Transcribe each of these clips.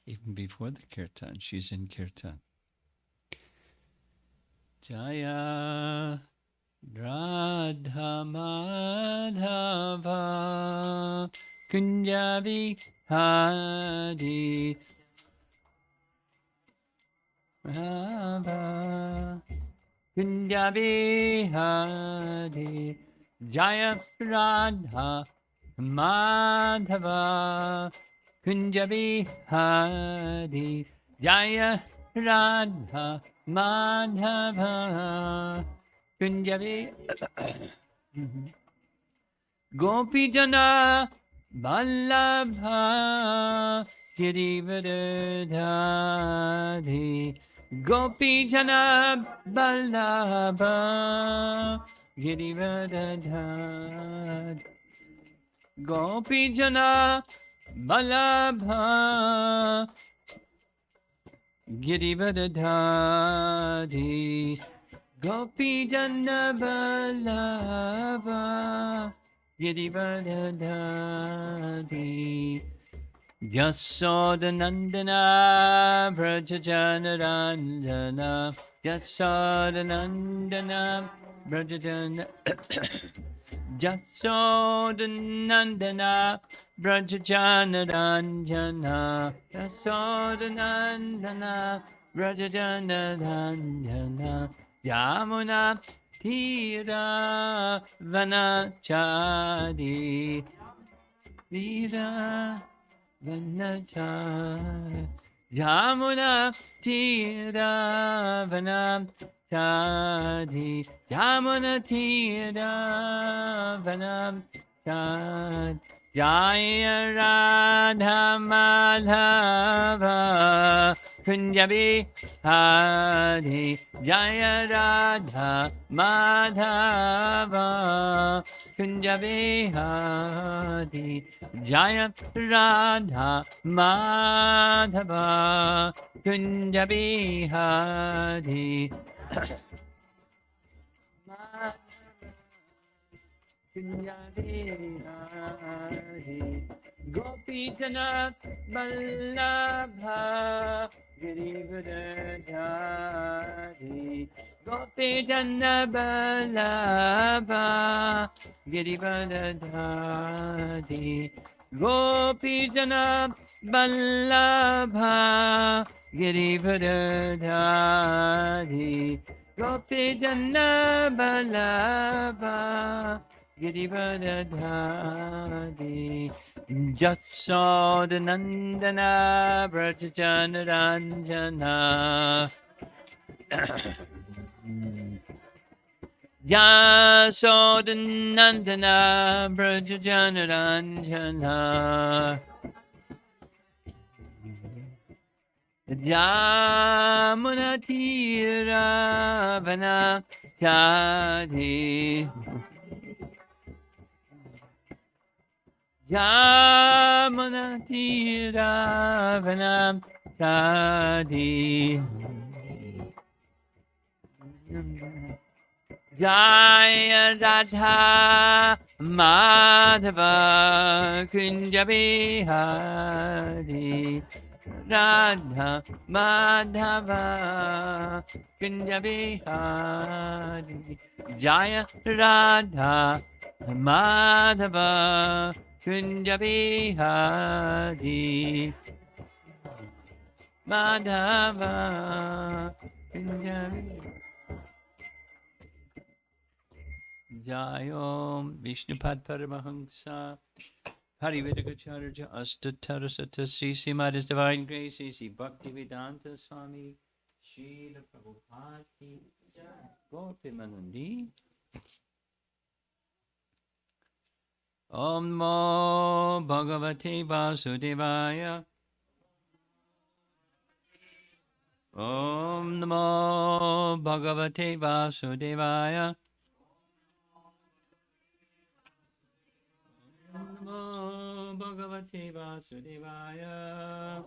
Even before the kirtan, she's in kirtan. Jaya Radha Madhava Kunjabi Hari Radha Kunjabi Hari Jaya Radha Madhava Kunjabi Hari Jaya Radha Madhava Kunjabi Gopi Jana Vallabha Girivardhari Gopi Jana Vallabha Girivardhari Gopi Jana Vallabha Girivardhari Gopi Jana Vallabha Girivardhari Yasodanandana Vrajajanaranjana Yasodanandana Vrajajana Yasodanandana Vrajajanaranjana Yasodanandana Vrajajanaranjana Yamuna Tira Vanachari Tira Vanachari Yamuna Tira Vanachari Yamuna Tira Vanachari Jaya Radha Madhava Kunjabi Hari Jaya Radha Madhava Kunjabi Hari Jaya Radha Madhava Kunjabi Hari Kunjabi Hari Gopi Jana Vallabha Girivardhari Gopi Jana Vallabha Girivardhari Gopi Jana Vallabha Girivardhari Gopi Jana Vallabha Girivardhari Jasodanandana Vrajajanaranjana Jasodanandana Vrajajanaranjana Yamunatira Vanachari Yamunatira Vanachari Jaya Radha Madhava Kunjabi Hari Radha Madhava Kunjabi Hari Jaya Radha Madhava Kunjabi Hari Madhava Kunjabi Jayom Vishnupad Paramahamsa Harivedagacharya Astatara Satasi Srimad His Divine Grace Sri Bhaktivedanta Swami Srila Prabhupada Ki Jai. Gopimanandi Om Namo Bhagavate Vasudevaya Om Namo Bhagavate Vasudevaya Om Namo Bhagavate Bhagavate Vasudevaya.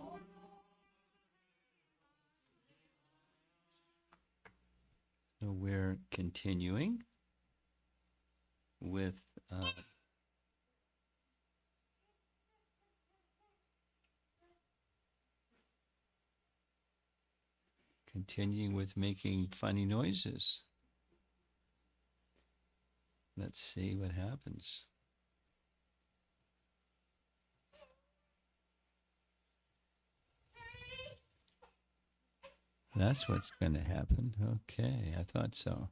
So we're continuing with making funny noises. Let's see what happens. That's what's going to happen. Okay, I thought so.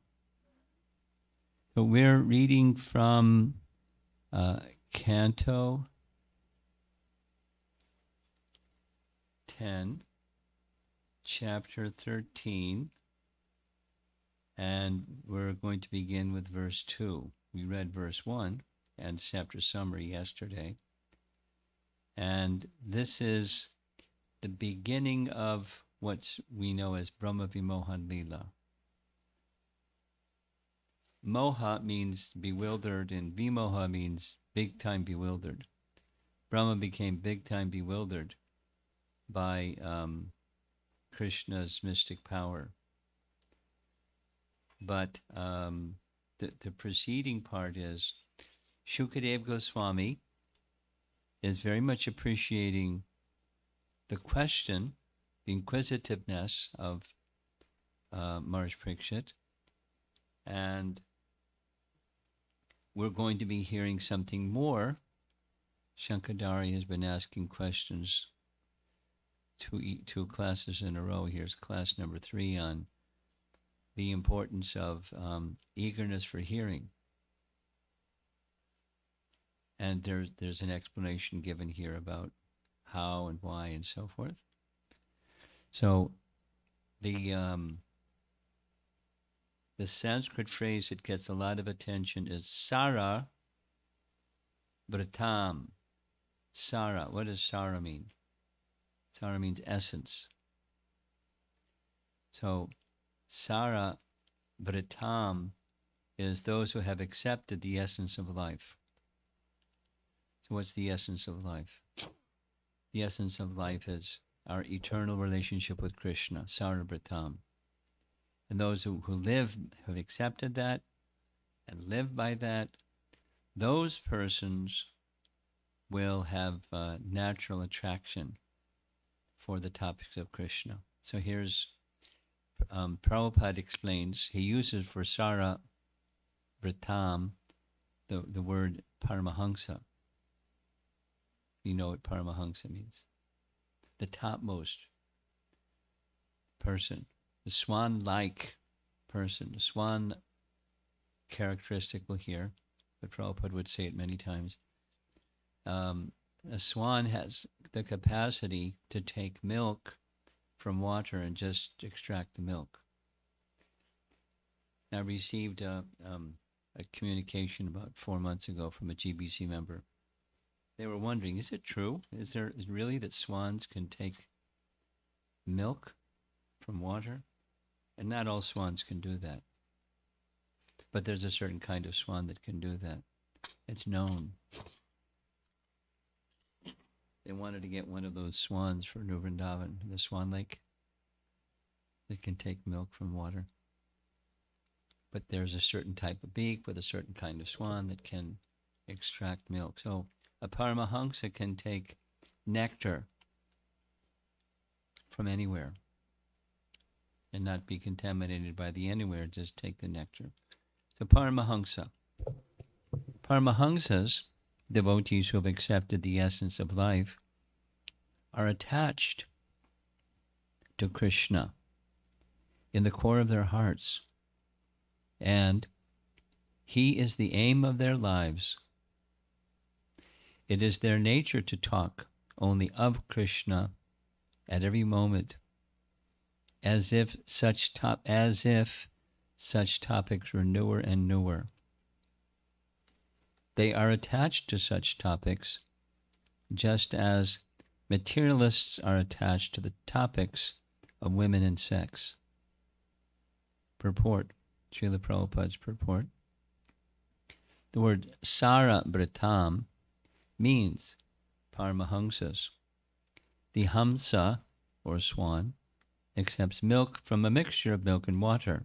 So we're reading from Canto 10, Chapter 13, and we're going to begin with verse 2. We read verse 1 and chapter summary yesterday. And this is the beginning of what we know as Brahma Vimohan Lila. Moha means bewildered, and Vimoha means big time bewildered. Brahma became big time bewildered by Krishna's mystic power. But the preceding part is Shukadeva Goswami is very much appreciating the question, the inquisitiveness of Maharaj Parikshit, and we're going to be hearing something more. Shankadari has been asking questions two classes in a row. Here's class number 3 on the importance of eagerness for hearing. And there's an explanation given here about how and why and so forth. So the Sanskrit phrase that gets a lot of attention is Sara Vratam. Sara. What does Sara mean? Sara means essence. So Sara Vratam is those who have accepted the essence of life. So what's the essence of life? The essence of life is our eternal relationship with Krishna, Sara Vratam. And those who have accepted that and live by that, those persons will have natural attraction for the topics of Krishna. So here's Prabhupada explains, he uses for Sara Vratam the word Paramahansa. You know what Paramahansa means. The topmost person, the swan-like person, the swan characteristic we'll hear, but Prabhupada would say it many times. A swan has the capacity to take milk from water and just extract the milk. I received a communication about 4 months ago from a GBC member. They were wondering, is it true? Is really that swans can take milk from water? And not all swans can do that. But there's a certain kind of swan that can do that. It's known. They wanted to get one of those swans for New Vrindavan, the Swan Lake, that can take milk from water. But there's a certain type of beak with a certain kind of swan that can extract milk. So a Paramahansa can take nectar from anywhere and not be contaminated by the anywhere, just take the nectar. So Paramahansa. Paramahansas, devotees who have accepted the essence of life, are attached to Krishna in the core of their hearts. And he is the aim of their lives. It is their nature to talk only of Krishna at every moment, as if such topics were newer and newer. They are attached to such topics just as materialists are attached to the topics of women and sex. Purport, Srila Prabhupada's purport. The word Sara Vratam means Paramahamsas. The Hamsa, or swan, accepts milk from a mixture of milk and water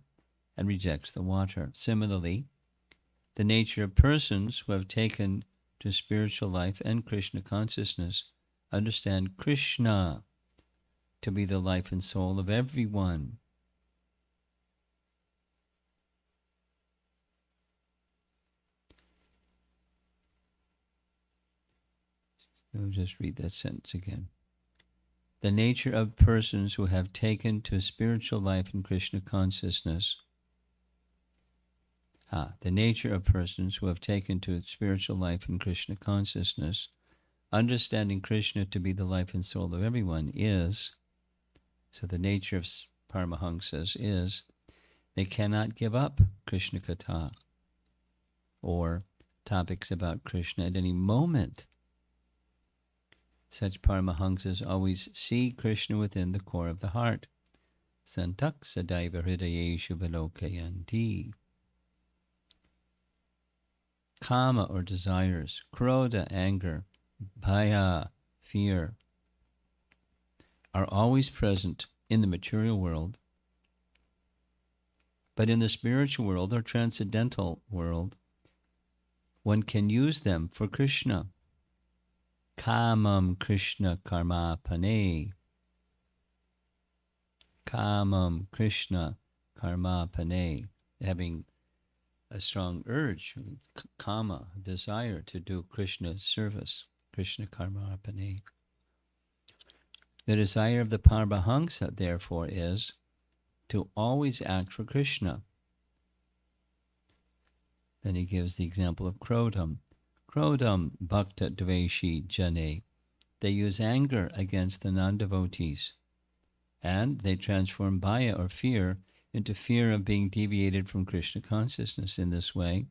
and rejects the water. Similarly, the nature of persons who have taken to spiritual life and Krishna consciousness understand Krishna to be the life and soul of everyone. I'll just read that sentence again. The nature of persons who have taken to spiritual life in Krishna consciousness. The nature of persons who have taken to spiritual life in Krishna consciousness, understanding Krishna to be the life and soul of everyone is, so the nature of Paramahamsas is, they cannot give up Krishna Katha or topics about Krishna at any moment. Such Paramahamsas always see Krishna within the core of the heart. Santak sadaiva hridayeshu vilokayanti. Kama, or desires, krodha, anger, bhaya, fear, are always present in the material world, but in the spiritual world or transcendental world, one can use them for Krishna. Kamam Krishna karma pane. Kamam Krishna karma pane. Having a strong urge, kama, desire to do Krishna's service. Krishna karma pane. The desire of the Paramahamsa, therefore, is to always act for Krishna. Then he gives the example of Krodham. Krodham bhakta dveshi jane. They use anger against the non-devotees, and they transform bhaya, or fear, into fear of being deviated from Krishna consciousness. In this way,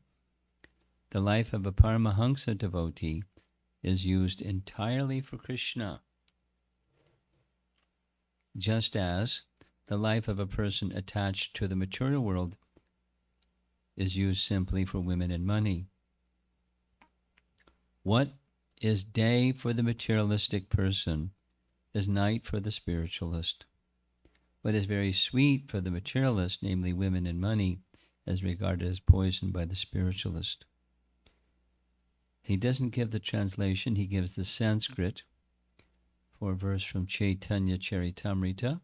the life of a Paramahamsa devotee is used entirely for Krishna, just as the life of a person attached to the material world is used simply for women and money. What is day for the materialistic person is night for the spiritualist. What is very sweet for the materialist, namely women and money, is regarded as poison by the spiritualist. He doesn't give the translation, he gives the Sanskrit for a verse from Chaitanya Charitamrita.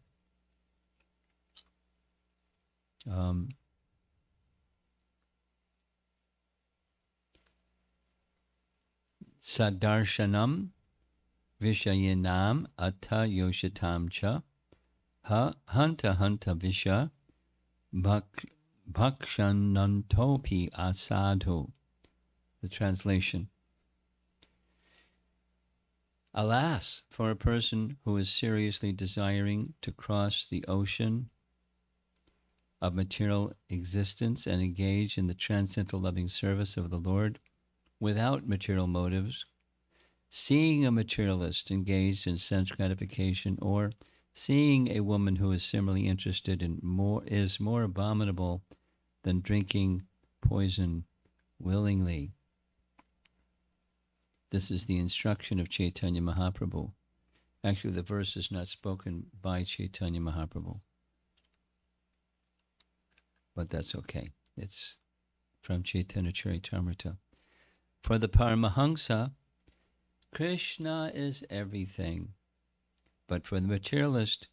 Sadarshanam Vishayinam Atta Yoshatam Cha Hanta Hanta Visha Bhakshanantopi Asadhu. The translation. Alas, for a person who is seriously desiring to cross the ocean of material existence and engage in the transcendental loving service of the Lord without material motives, seeing a materialist engaged in sense gratification, or seeing a woman who is similarly interested in is more abominable than drinking poison willingly. This is the instruction of Chaitanya Mahaprabhu. Actually, the verse is not spoken by Chaitanya Mahaprabhu, but that's okay. It's from Chaitanya Charitamrita. For the Paramahamsa, Krishna is everything. But for the materialist,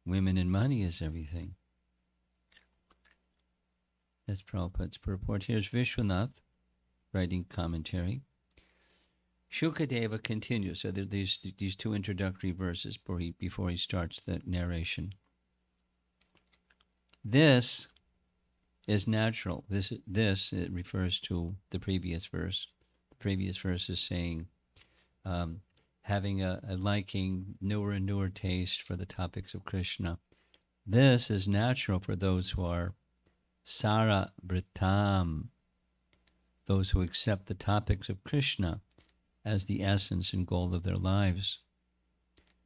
women and money is everything. That's Prabhupada's purport. Here's Vishwanath writing commentary. Shukadeva continues. So there are these two introductory verses before he starts the narration. This is natural. This it refers to the previous verse. The previous verse is saying having a liking, newer and newer taste for the topics of Krishna. This is natural for those who are Sara Britam, those who accept the topics of Krishna as the essence and goal of their lives.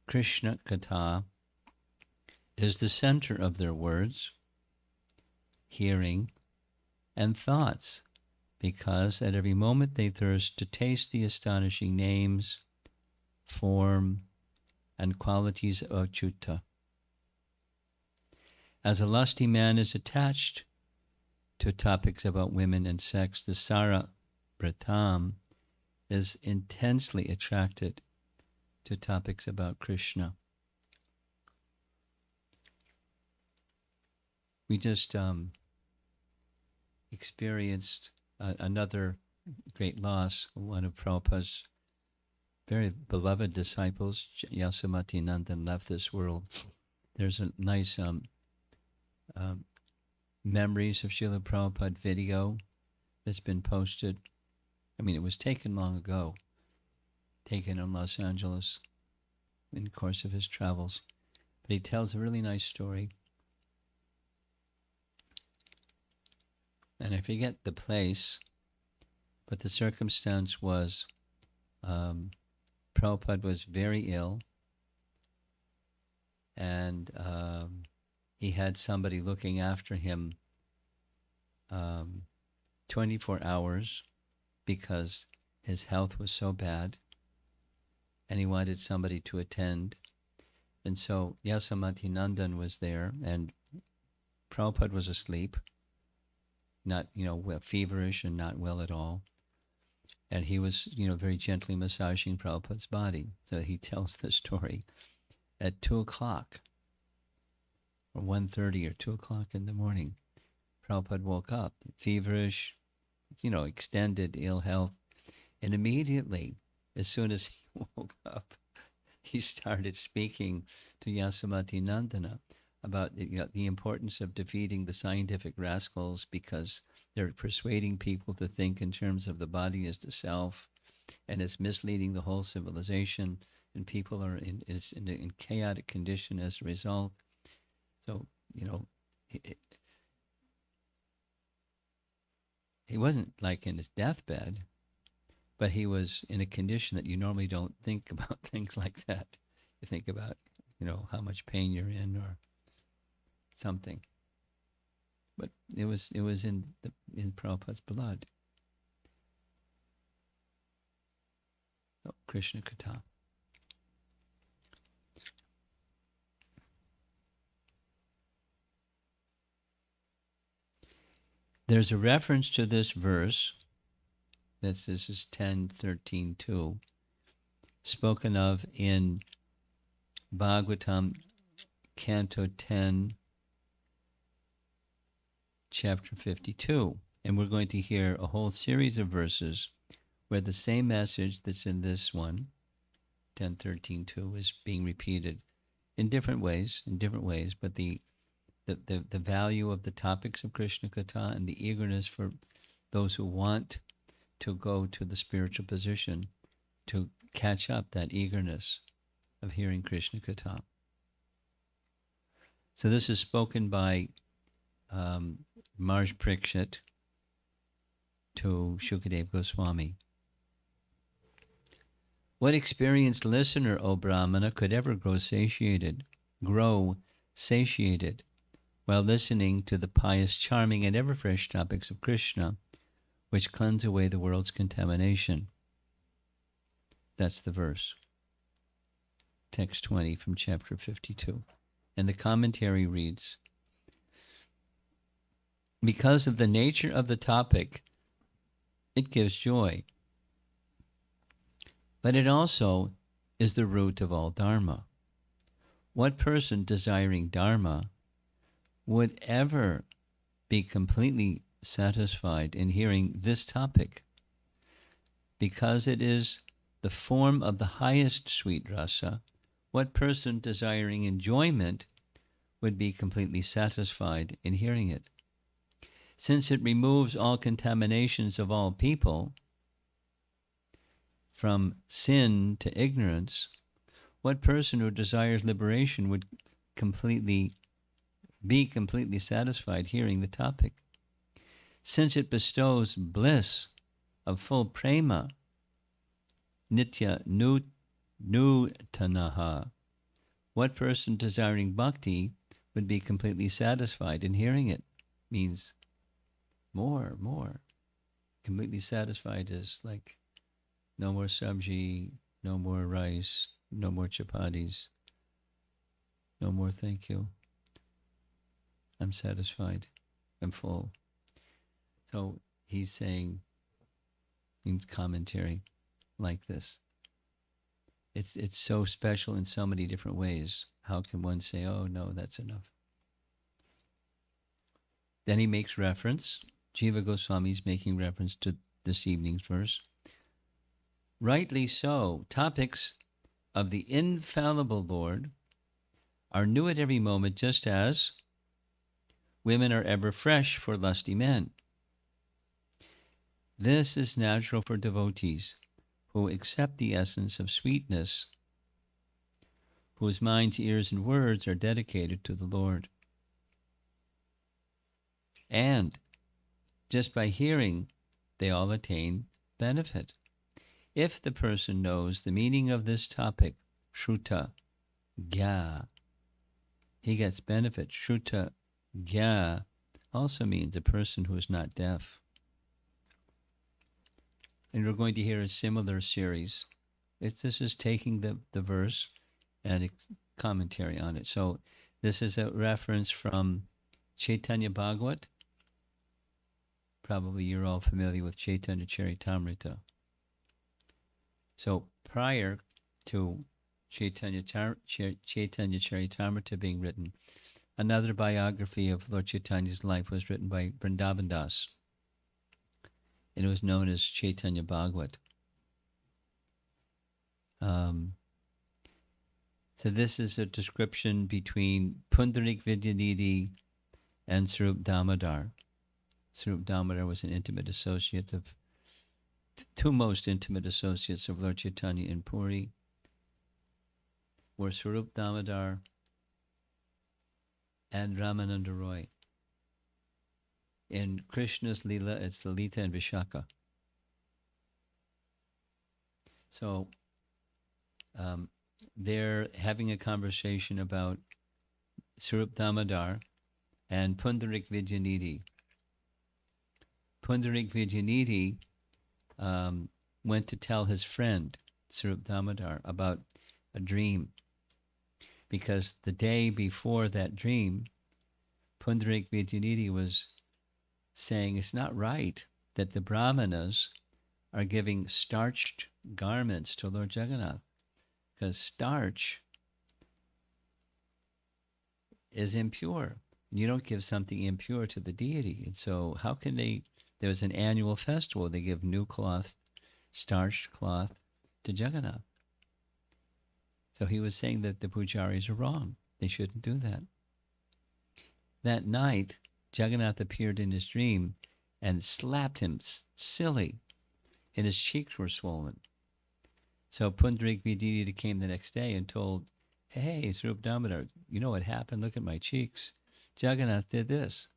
Krishna Katha is the center of their words, hearing, and thoughts, because at every moment they thirst to taste the astonishing names, form, and qualities of Achyuta. As a lusty man is attached to topics about women and sex, the Sara Pratam is intensely attracted to topics about Krishna. We just experienced another great loss. One of Prabhupada's very beloved disciples, Yasomati Nandan, left this world. There's a nice memories of Srila Prabhupada video that's been posted. I mean, it was taken long ago, taken in Los Angeles in the course of his travels. But he tells a really nice story. And I forget the place, but the circumstance was Prabhupada was very ill, and he had somebody looking after him 24 hours because his health was so bad, and he wanted somebody to attend. And so Yasomati Nandan was there, and Prabhupada was asleep, not, feverish and not well at all. And he was, very gently massaging Prabhupada's body. So he tells the story. At 2 o'clock, or 1:30 or 2 o'clock in the morning, Prabhupada woke up, feverish, extended ill health. And immediately, as soon as he woke up, he started speaking to Yasomati Nandana about the importance of defeating the scientific rascals because they're persuading people to think in terms of the body as the self, and it's misleading the whole civilization, and people are in chaotic condition as a result. So, he wasn't like in his deathbed, but he was in a condition that you normally don't think about things like that. You think about, how much pain you're in or something. But it was in Prabhupada's blood. Oh, Krishna Katha. There's a reference to this verse. This is 10:13:2, spoken of in Bhagavatam, Canto 10, Chapter 52. And we're going to hear a whole series of verses where the same message that's in this one, 10:13:2, is being repeated in different ways, but the value of the topics of Krishna Katha and the eagerness for those who want to go to the spiritual position to catch up that eagerness of hearing Krishna Katha. So this is spoken by Marj Prikshit to Shukadev Goswami. What experienced listener, O Brahmana, could ever grow satiated while listening to the pious, charming, and ever-fresh topics of Krishna, which cleanse away the world's contamination? That's the verse. Text 20 from chapter 52. And the commentary reads, because of the nature of the topic, it gives joy. But it also is the root of all dharma. What person desiring dharma would ever be completely satisfied in hearing this topic? Because it is the form of the highest sweet rasa, what person desiring enjoyment would be completely satisfied in hearing it? Since it removes all contaminations of all people, from sin to ignorance, what person who desires liberation would be completely satisfied hearing the topic? Since it bestows bliss of full prema, nitya nutanaha, what person desiring bhakti would be completely satisfied in hearing it? Means more. Completely satisfied is like no more sabji, No more rice. No more chapatis. No more thank you. I'm satisfied. I'm full. So he's saying in commentary like this. It's so special in so many different ways. How can one say, oh no, that's enough? Then he makes reference. Jiva Goswami is making reference to this evening's verse. Rightly so, topics of the infallible Lord are new at every moment, just as women are ever fresh for lusty men. This is natural for devotees who accept the essence of sweetness, whose minds, ears, and words are dedicated to the Lord. And just by hearing, they all attain benefit. If the person knows the meaning of this topic, Shruta Gya, he gets benefit. Shruta Gya also means a person who is not deaf. And we're going to hear a similar series. This is taking the verse and commentary on it. So this is a reference from Chaitanya Bhagavat. Probably you're all familiar with Chaitanya Charitamrita. So prior to Chaitanya Charitamrita being written, another biography of Lord Chaitanya's life was written by Vrindavan Das. And it was known as Chaitanya Bhagavat. So this is a description between Pundarik Vidyanidhi and Swarup Damodar. Swarup Damodar was an intimate associate of, two most intimate associates of Lord Chaitanya in Puri were Swarup Damodar and Ramananda Roy. In Krishna's Lila, it's Lalita and Vishaka. So they're having a conversation about Swarup Damodar and Pundarik Vidyanidhi. Pundarik Vidyanidhi went to tell his friend, Swarup Damodar, about a dream. Because the day before that dream, Pundarik Vidyanidhi was saying it's not right that the Brahmanas are giving starched garments to Lord Jagannath, because starch is impure. You don't give something impure to the deity. And so how can they, there's an annual festival, they give new cloth, starched cloth to Jagannath. So he was saying that the pujaris are wrong. They shouldn't do that. That night, Jagannath appeared in his dream and slapped him silly, and his cheeks were swollen. So Pundarik Vidyanidhi came the next day and told, hey, Swarup Damodar, you know what happened? Look at my cheeks. Jagannath did this.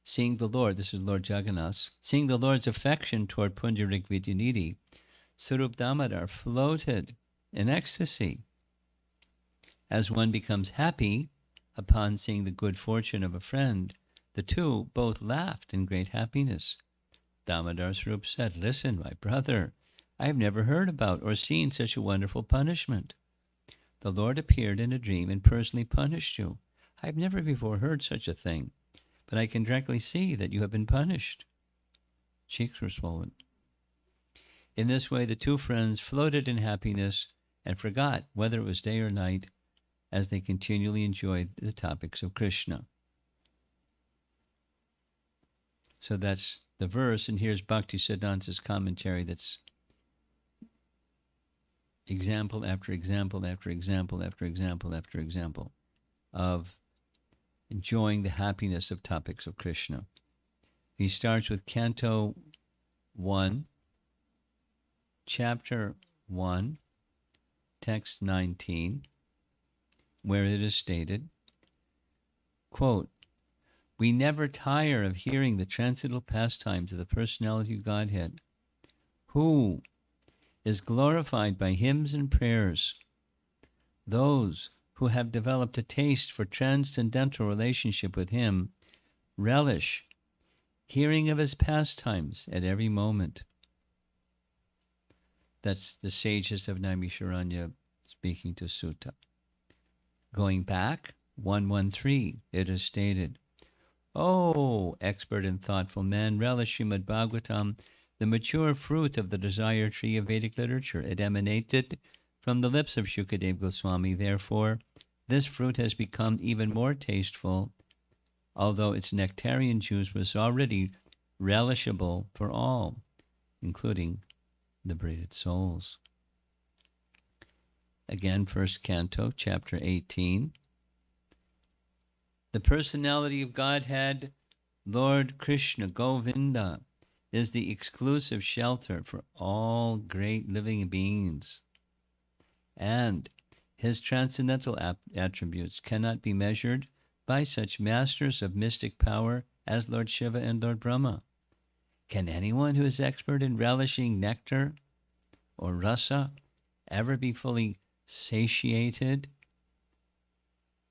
Seeing the Lord, this is Lord Jagannath, seeing the Lord's affection toward Pundarik Vidyanidhi, Swarup Damodar floated in ecstasy. As one becomes happy upon seeing the good fortune of a friend, the two both laughed in great happiness. Damodar Swarup said, listen, my brother, I have never heard about or seen such a wonderful punishment. The Lord appeared in a dream and personally punished you. I have never before heard such a thing, but I can directly see that you have been punished. Cheeks were swollen. In this way, the two friends floated in happiness and forgot whether it was day or night as they continually enjoyed the topics of Krishna. So that's the verse, and here's Bhakti Siddhanta's commentary that's example after example after example after example after example of enjoying the happiness of topics of Krishna. He starts with Canto 1, Chapter 1, Text 19, where it is stated, quote, we never tire of hearing the transcendental pastimes of the personality of Godhead, who is glorified by hymns and prayers. Those who have developed a taste for transcendental relationship with him relish hearing of his pastimes at every moment. That's the sages of Naimisharanya speaking to Sutta. Going back, 113, it is stated, "O expert and thoughtful man, relish Srimad Bhagavatam, the mature fruit of the desire tree of Vedic literature. It emanated from the lips of Shukadeva Goswami. Therefore, this fruit has become even more tasteful, although its nectarian juice was already relishable for all, including the braided souls." Again, first canto, chapter 18. The personality of Godhead, Lord Krishna Govinda, is the exclusive shelter for all great living beings. And his transcendental attributes cannot be measured by such masters of mystic power as Lord Shiva and Lord Brahma. Can anyone who is expert in relishing nectar or rasa ever be fully satiated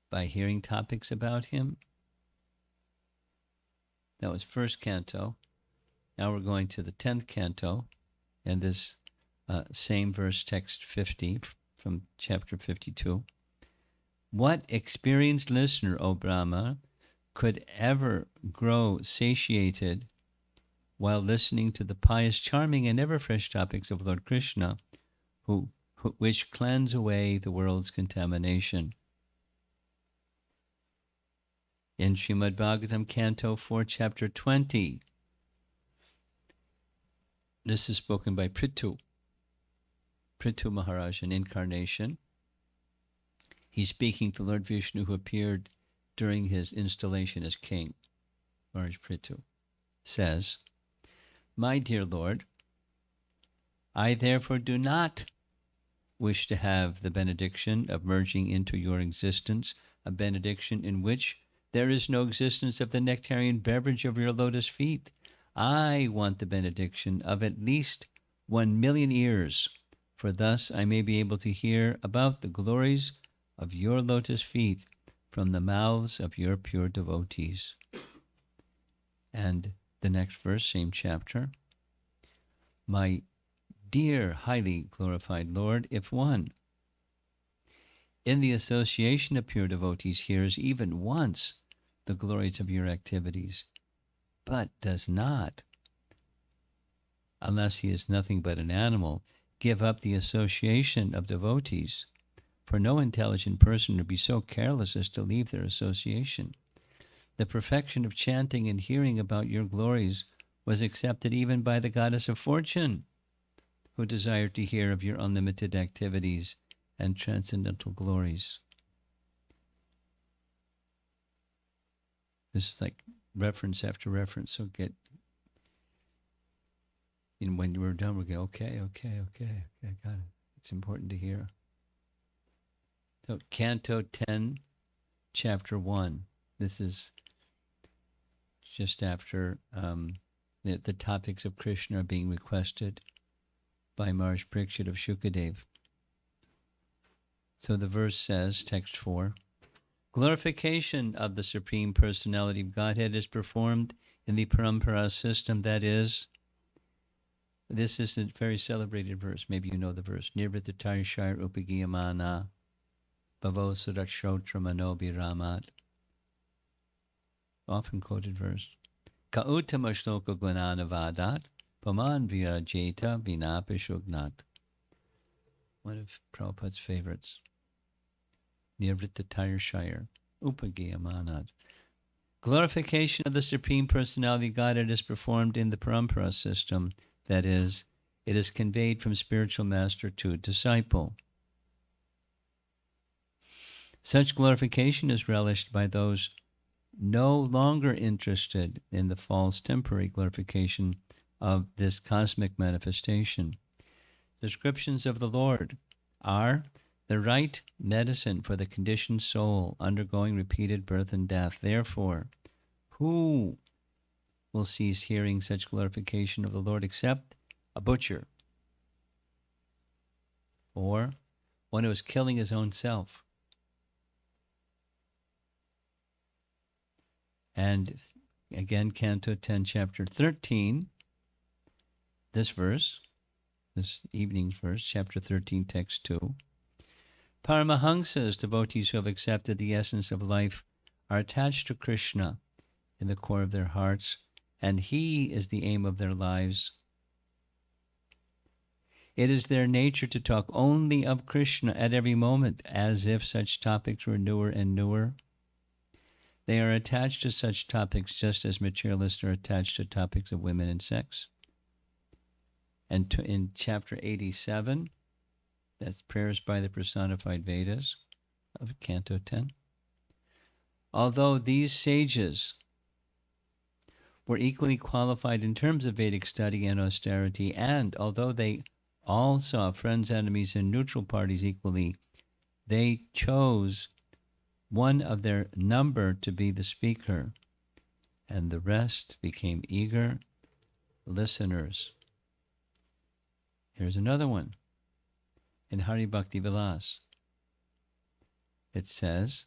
by hearing topics about him? That was first canto. Now we're going to the 10th canto, and this same verse, text 50 from chapter 52. What experienced listener, O Brahma, could ever grow satiated while listening to the pious, charming, and ever-fresh topics of Lord Krishna, which cleanse away the world's contamination? In Srimad Bhagavatam, Canto 4, Chapter 20, this is spoken by Prithu Maharaj, an incarnation. He's speaking to Lord Vishnu, who appeared during his installation as king. Maharaj Prithu says, "My dear Lord, I therefore do not wish to have the benediction of merging into your existence, a benediction in which there is no existence of the nectarian beverage of your lotus feet. I want the benediction of at least 1,000,000 ears, for thus I may be able to hear about the glories of your lotus feet from the mouths of your pure devotees." And the next verse, same chapter. "My dear, highly glorified Lord, if one, in the association of pure devotees, hears even once the glories of your activities, but does not, unless he is nothing but an animal, give up the association of devotees, for no intelligent person would be so careless as to leave their association. The perfection of chanting and hearing about your glories was accepted even by the goddess of fortune, who desired to hear of your unlimited activities and transcendental glories." This is like reference after reference. So when we're done, we'll go, okay, got it. It's important to hear. So Canto 10, Chapter 1. This is just after the topics of Krishna are being requested by Maharaj Parikshit of Shukadev. So the verse says, text 4, "Glorification of the Supreme Personality of Godhead is performed in the Parampara system, that is," this is a very celebrated verse, maybe you know the verse, "Nirvritatari Shire Upagiyamana Bhavo Sudakshotra Manobi Ramat." Often quoted verse. "Ka uttama shloka gunana vadat paman virajeta vinapishugnat." One of Prabhupada's favorites. Nirvritatari Shire Upagiyamanat. Glorification of the Supreme Personality of Godhead is performed in the Parampara system, that is, it is conveyed from spiritual master to disciple. Such glorification is relished by those no longer interested in the false temporary glorification of this cosmic manifestation. Descriptions of the Lord are the right medicine for the conditioned soul undergoing repeated birth and death. Therefore, who will cease hearing such glorification of the Lord except a butcher or one who is killing his own self? And again, Canto 10, Chapter 13, this verse this evening's verse, chapter 13, text 2. Paramahamsas, devotees who have accepted the essence of life, are attached to Krishna in the core of their hearts, and he is the aim of their lives. It is their nature to talk only of Krishna at every moment, as if such topics were newer and newer. They are attached to such topics just as materialists are attached to topics of women and sex. And in chapter 87, that's Prayers by the Personified Vedas of Canto 10. Although these sages were equally qualified in terms of Vedic study and austerity, and although they all saw friends, enemies, and neutral parties equally, they chose one of their number to be the speaker, and the rest became eager listeners. Here's another one. In Hari Bhakti Vilas, it says,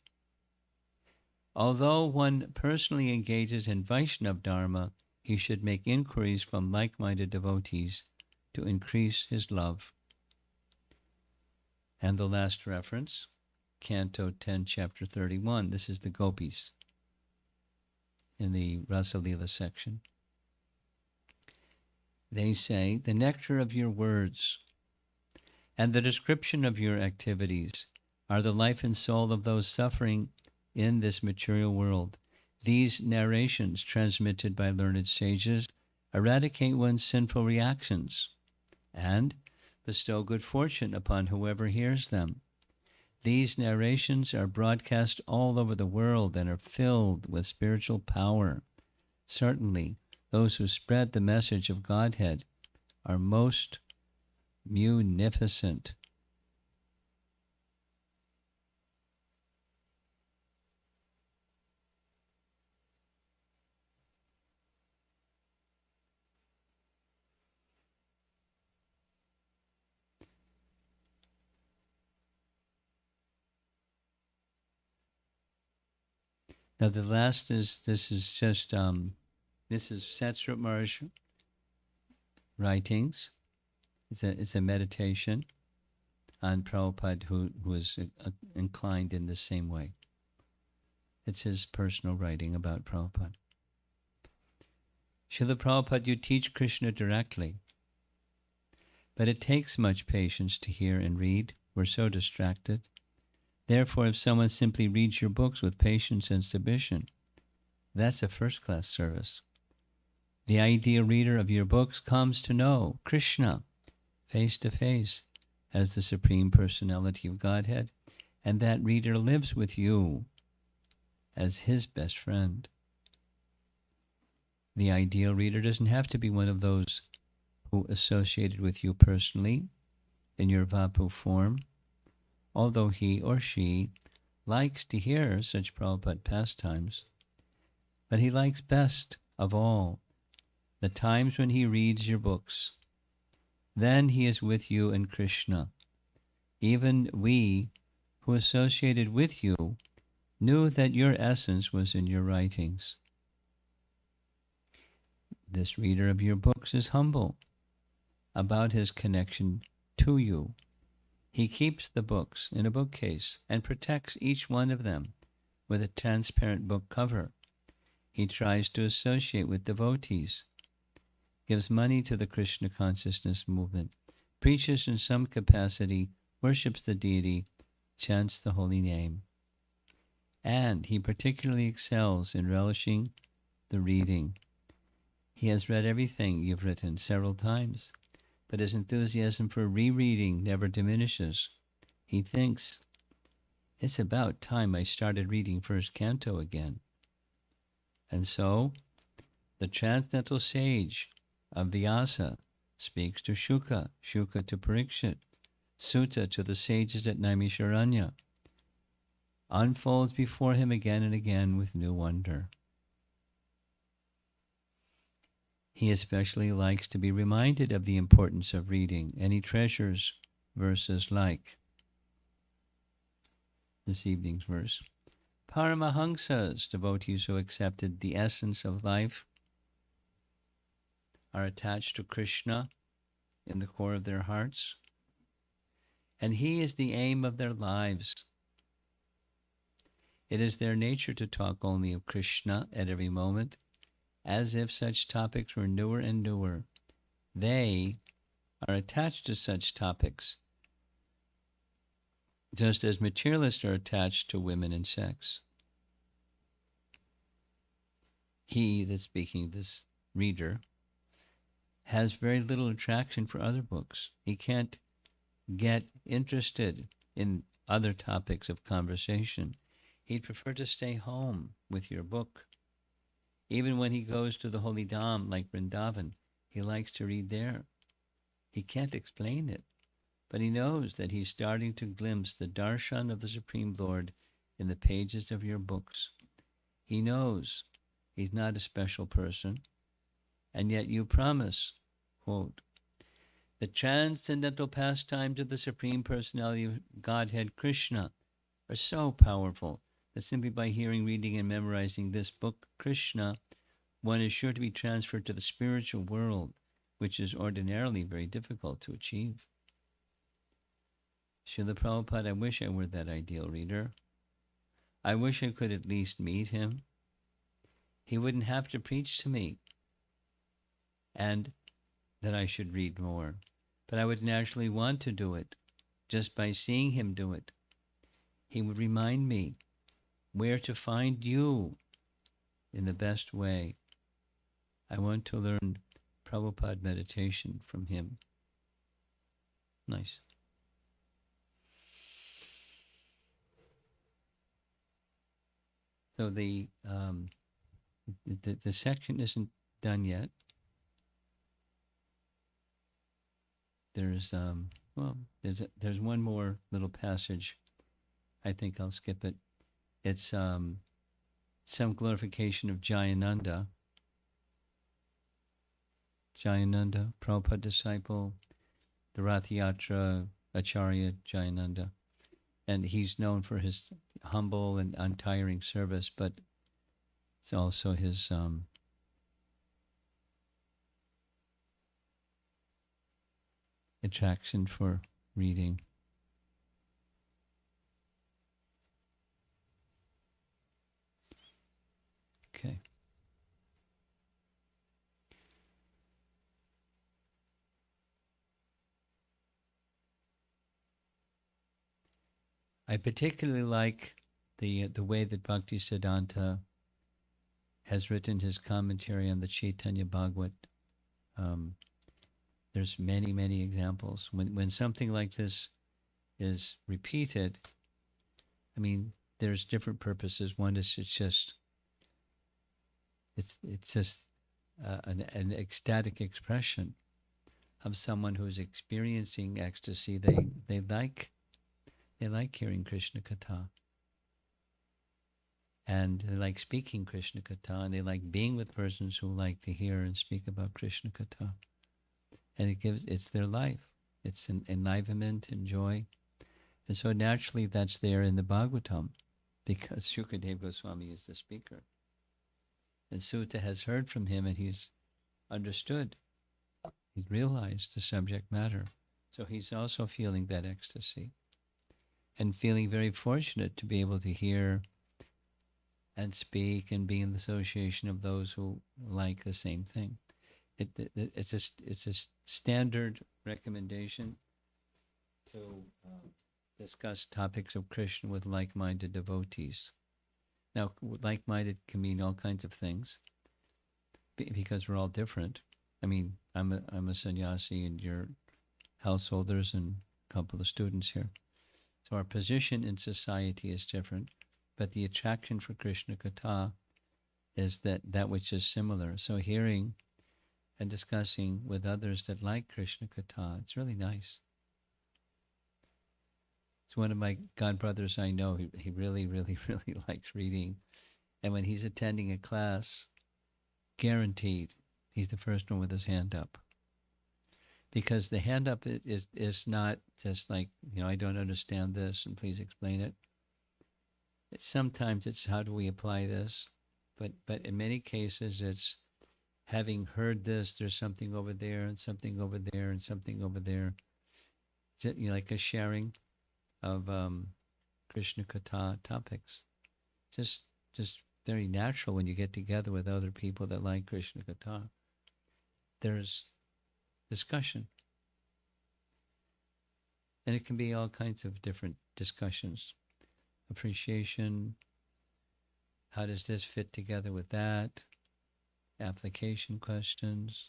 although one personally engages in Vaishnav Dharma, he should make inquiries from like-minded devotees to increase his love. And the last reference, Canto 10, chapter 31. This is the Gopis in the Rasa Lila section. They say, the nectar of your words and the description of your activities are the life and soul of those suffering in this material world. These narrations, transmitted by learned sages, eradicate one's sinful reactions and bestow good fortune upon whoever hears them. These narrations are broadcast all over the world and are filled with spiritual power. Certainly, those who spread the message of Godhead are most munificent. Now the last is, this is Satsrup Maharaj writings. It's a meditation on Prabhupada, who was inclined in the same way. It's his personal writing about Prabhupada. Srila Prabhupada, you teach Krishna directly, but it takes much patience to hear and read. We're so distracted. Therefore, if someone simply reads your books with patience and submission, that's a first-class service. The ideal reader of your books comes to know Krishna face to face as the Supreme Personality of Godhead, and that reader lives with you as his best friend. The ideal reader doesn't have to be one of those who associated with you personally in your Vapu form, although he or she likes to hear such Prabhupada pastimes. But he likes best of all the times when he reads your books. Then he is with you in Krishna. Even we who associated with you knew that your essence was in your writings. This reader of your books is humble about his connection to you. He keeps the books in a bookcase and protects each one of them with a transparent book cover. He tries to associate with devotees, gives money to the Krishna consciousness movement, preaches in some capacity, worships the deity, chants the holy name. And he particularly excels in relishing the reading. He has read everything you've written several times, but his enthusiasm for rereading never diminishes. He thinks, it's about time I started reading first canto again. And so, the transcendental sage of Vyasa speaks to Shuka, Shuka to Parikshit, Sutta to the sages at Naimisharanya, unfolds before him again and again with new wonder. He especially likes to be reminded of the importance of reading, and he treasures verses like this evening's verse. Paramahamsas, devotees who accepted the essence of life, are attached to Krishna in the core of their hearts. And He is the aim of their lives. It is their nature to talk only of Krishna at every moment, as if such topics were newer and newer. They are attached to such topics, just as materialists are attached to women and sex. He that's speaking, this reader, has very little attraction for other books. He can't get interested in other topics of conversation. He'd prefer to stay home with your book. Even when he goes to the holy Dham like Vrindavan, he likes to read there. He can't explain it, but he knows that he's starting to glimpse the darshan of the Supreme Lord in the pages of your books. He knows he's not a special person, and yet you promise, quote, the transcendental pastimes of the Supreme Personality of Godhead Krishna are so powerful that simply by hearing, reading, and memorizing this book, Krishna, one is sure to be transferred to the spiritual world, which is ordinarily very difficult to achieve. Srila Prabhupada, I wish I were that ideal reader. I wish I could at least meet him. He wouldn't have to preach to me, and that I should read more. But I would naturally want to do it, just by seeing him do it. He would remind me where to find you in the best way. I want to learn Prabhupada meditation from him. Nice. So the section isn't done yet. There's there's one more little passage. I think I'll skip it. It's some glorification of Jayananda. Jayananda, Prabhupada disciple, the Rath Yatra Acharya Jayananda. And he's known for his humble and untiring service, but it's also his attraction for reading. Okay. I particularly like the way that Bhaktisiddhanta has written his commentary on the Chaitanya Bhagavat. There's many, many examples. When something like this is repeated, I mean, there's different purposes. One is it's just an ecstatic expression of someone who's experiencing ecstasy. They like hearing Krishna Katha. And they like speaking Krishna Katha, and they like being with persons who like to hear and speak about Krishna Katha. And it's their life. It's an enlivenment and joy. And so naturally that's there in the Bhagavatam, because Shukadeva Goswami is the speaker. And Sutta has heard from him, and he's understood. He's realized the subject matter. So he's also feeling that ecstasy, and feeling very fortunate to be able to hear and speak and be in the association of those who like the same thing. It's a standard recommendation to discuss topics of Krishna with like-minded devotees. Now, like-minded can mean all kinds of things, because we're all different. I mean, I'm a sannyasi, and you're householders, and a couple of students here. So our position in society is different, but the attraction for Krishna Katha is that which is similar. So hearing and discussing with others that like Krishna Katha, it's really nice. It's one of my godbrothers I know. He really, really, really likes reading. And when he's attending a class, guaranteed, he's the first one with his hand up. Because the hand up is not just like, I don't understand this and please explain it. Sometimes it's how do we apply this? But in many cases it's having heard this, there's something over there and something over there and something over there. Like a sharing of Krishna Katha topics. Just just very natural when you get together with other people that like Krishna Katha. There's discussion. And it can be all kinds of different discussions. Appreciation, how does this fit together with that? Application questions.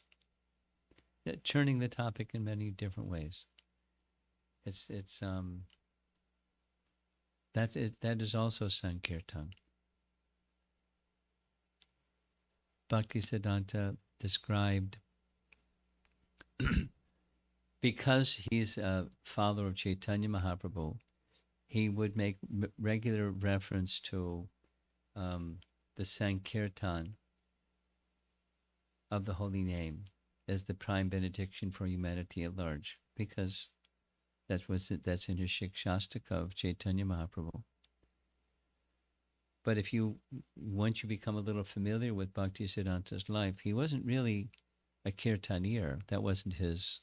Turning the topic in many different ways. It's that's it. That is also Sankirtan. Bhaktisiddhanta described because he's a follower of Chaitanya Mahaprabhu, he would make regular reference to the Sankirtan of the holy name as the prime benediction for humanity at large, because that's in his Shikshastaka of Chaitanya Mahaprabhu. But once you become a little familiar with Bhaktisiddhanta's life, he wasn't really a kirtanier. That wasn't his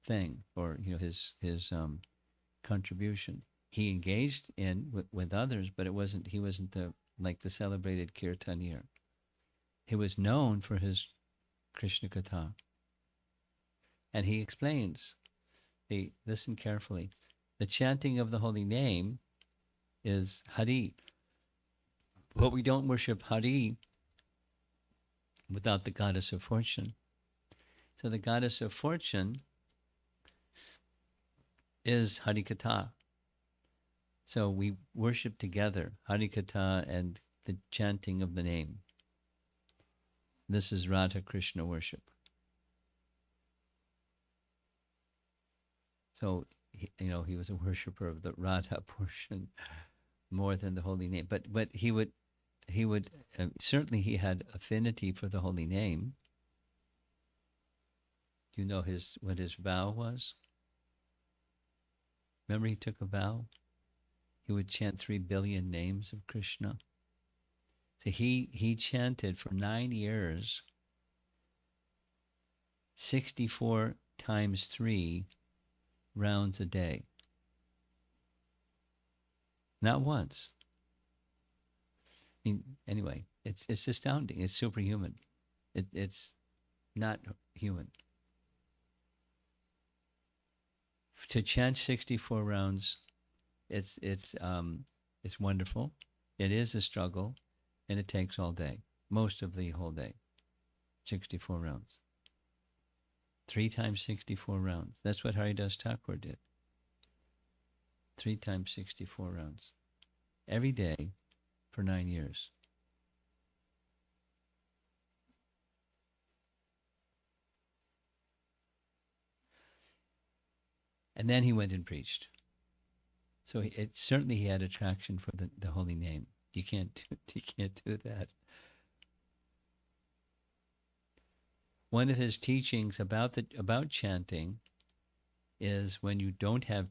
thing, or his contribution. He engaged with others, but he wasn't the celebrated kirtanier. He was known for his Krishna Katha. And he explains, listen carefully, the chanting of the holy name is Hari. But we don't worship Hari without the goddess of fortune. So the goddess of fortune is Harikatha. So we worship together Harikatha and the chanting of the name. This is Radha Krishna worship. So he was a worshipper of the Radha portion more than the holy name. But he would certainly he had affinity for the holy name. Do you know what his vow was? Remember, he took a vow. He would chant 3 billion names of Krishna. So he chanted for 9 years, 64 times 3 rounds a day. Not once. I mean, anyway, it's astounding. It's superhuman. It's not human. To chant 64 rounds, it's wonderful. It is a struggle, and it takes all day, most of the whole day. 64 rounds. 3 times 64 rounds. That's what Haridas Thakur did. 3 times 64 rounds. Every day for 9 years. And then he went and preached. So certainly he had attraction for the holy name. You can't do that. One of his teachings about chanting is when you don't have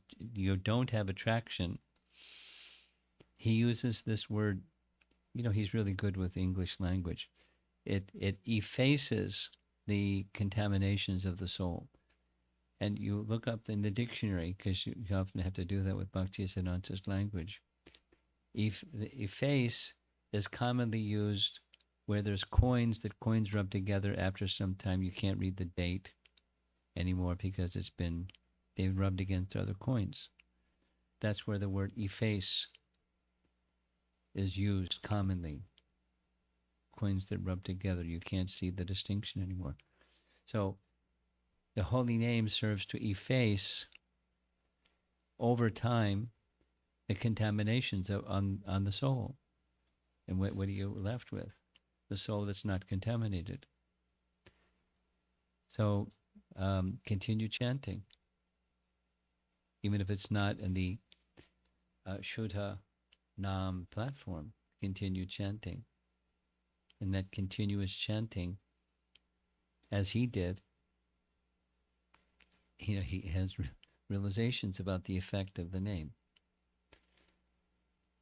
attraction, he uses this word. He's really good with English language. It effaces the contaminations of the soul. And you look up in the dictionary, because you often have to do that with Bhaktisiddhanta's language. Efface is commonly used where there's coins rub together. After some time, you can't read the date anymore because they've rubbed against other coins. That's where the word efface is used commonly. Coins that rub together, you can't see the distinction anymore. So the holy name serves to efface over time the contaminations on the soul. And what are you left with? The soul that's not contaminated. So continue chanting. Even if it's not in the Shuddha Nam platform, continue chanting. And that continuous chanting, as he did, he has realizations about the effect of the name.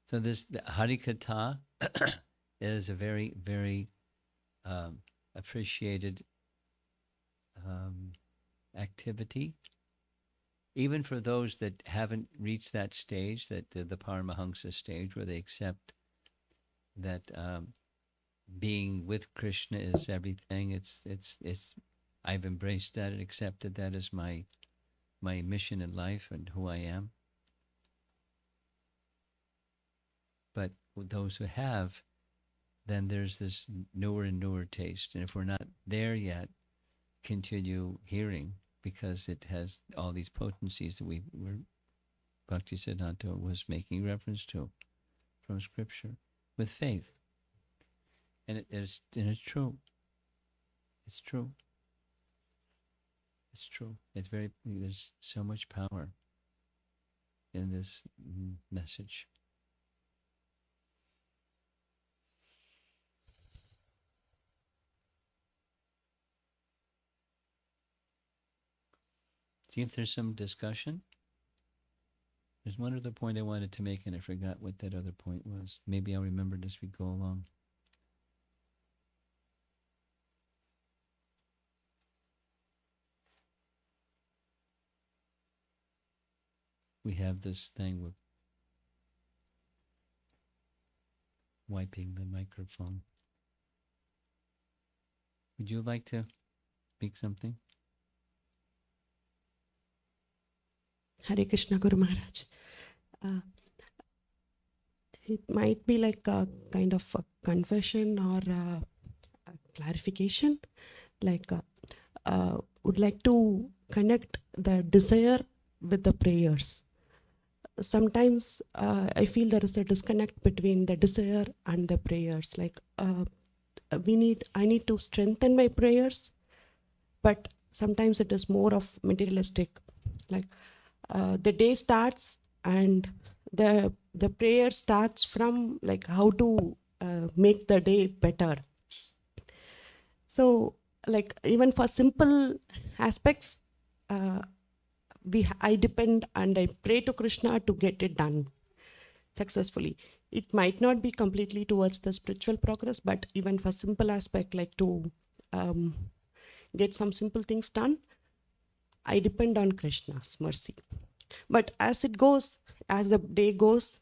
So the Harikatha is a very, very appreciated activity, even for those that haven't reached that stage, that the Paramahamsa stage, where they accept that being with Krishna is everything. It's. I've embraced that and accepted that as my mission in life and who I am. But with those who have, then there's this newer and newer taste. And if we're not there yet, continue hearing, because it has all these potencies that we were Bhaktisiddhanta was making reference to from Scripture with faith. And it's true. It's true. It's true. There's so much power in this message. See if there's some discussion. There's one other point I wanted to make, and I forgot what that other point was. Maybe I'll remember it as we go along. We have this thing with wiping the microphone. Would you like to speak something? Hare Krishna, Guru Maharaj. It might be like a kind of a confession or a clarification. Like, would like to connect the desire with the prayers. Sometimes I feel there is a disconnect between the desire and the prayers. Like, I need to strengthen my prayers, but sometimes it is more of materialistic. Like, the day starts and the prayer starts from like how to make the day better. So like even for simple aspects, I depend and I pray to Krishna to get it done successfully. It might not be completely towards the spiritual progress, but even for simple aspect like to get some simple things done, I depend on Krishna's mercy. But as it goes, as the day goes,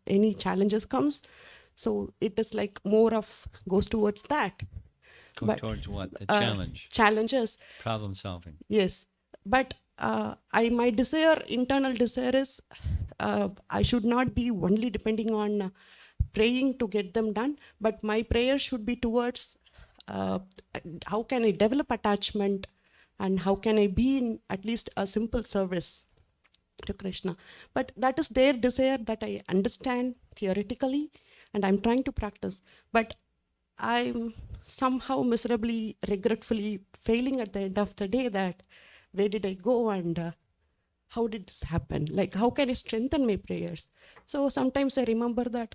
any challenges comes, so it is like more of goes towards that. Towards what? The challenge. Challenges. Problem solving. Yes. But my desire, internal desire is I should not be only depending on praying to get them done, but my prayer should be towards how can I develop attachment and how can I be in at least a simple service to Krishna. But that is their desire that I understand theoretically and I'm trying to practice. But I'm somehow miserably, regretfully failing at the end of the day that where did I go and how did this happen? Like, how can I strengthen my prayers? So sometimes I remember that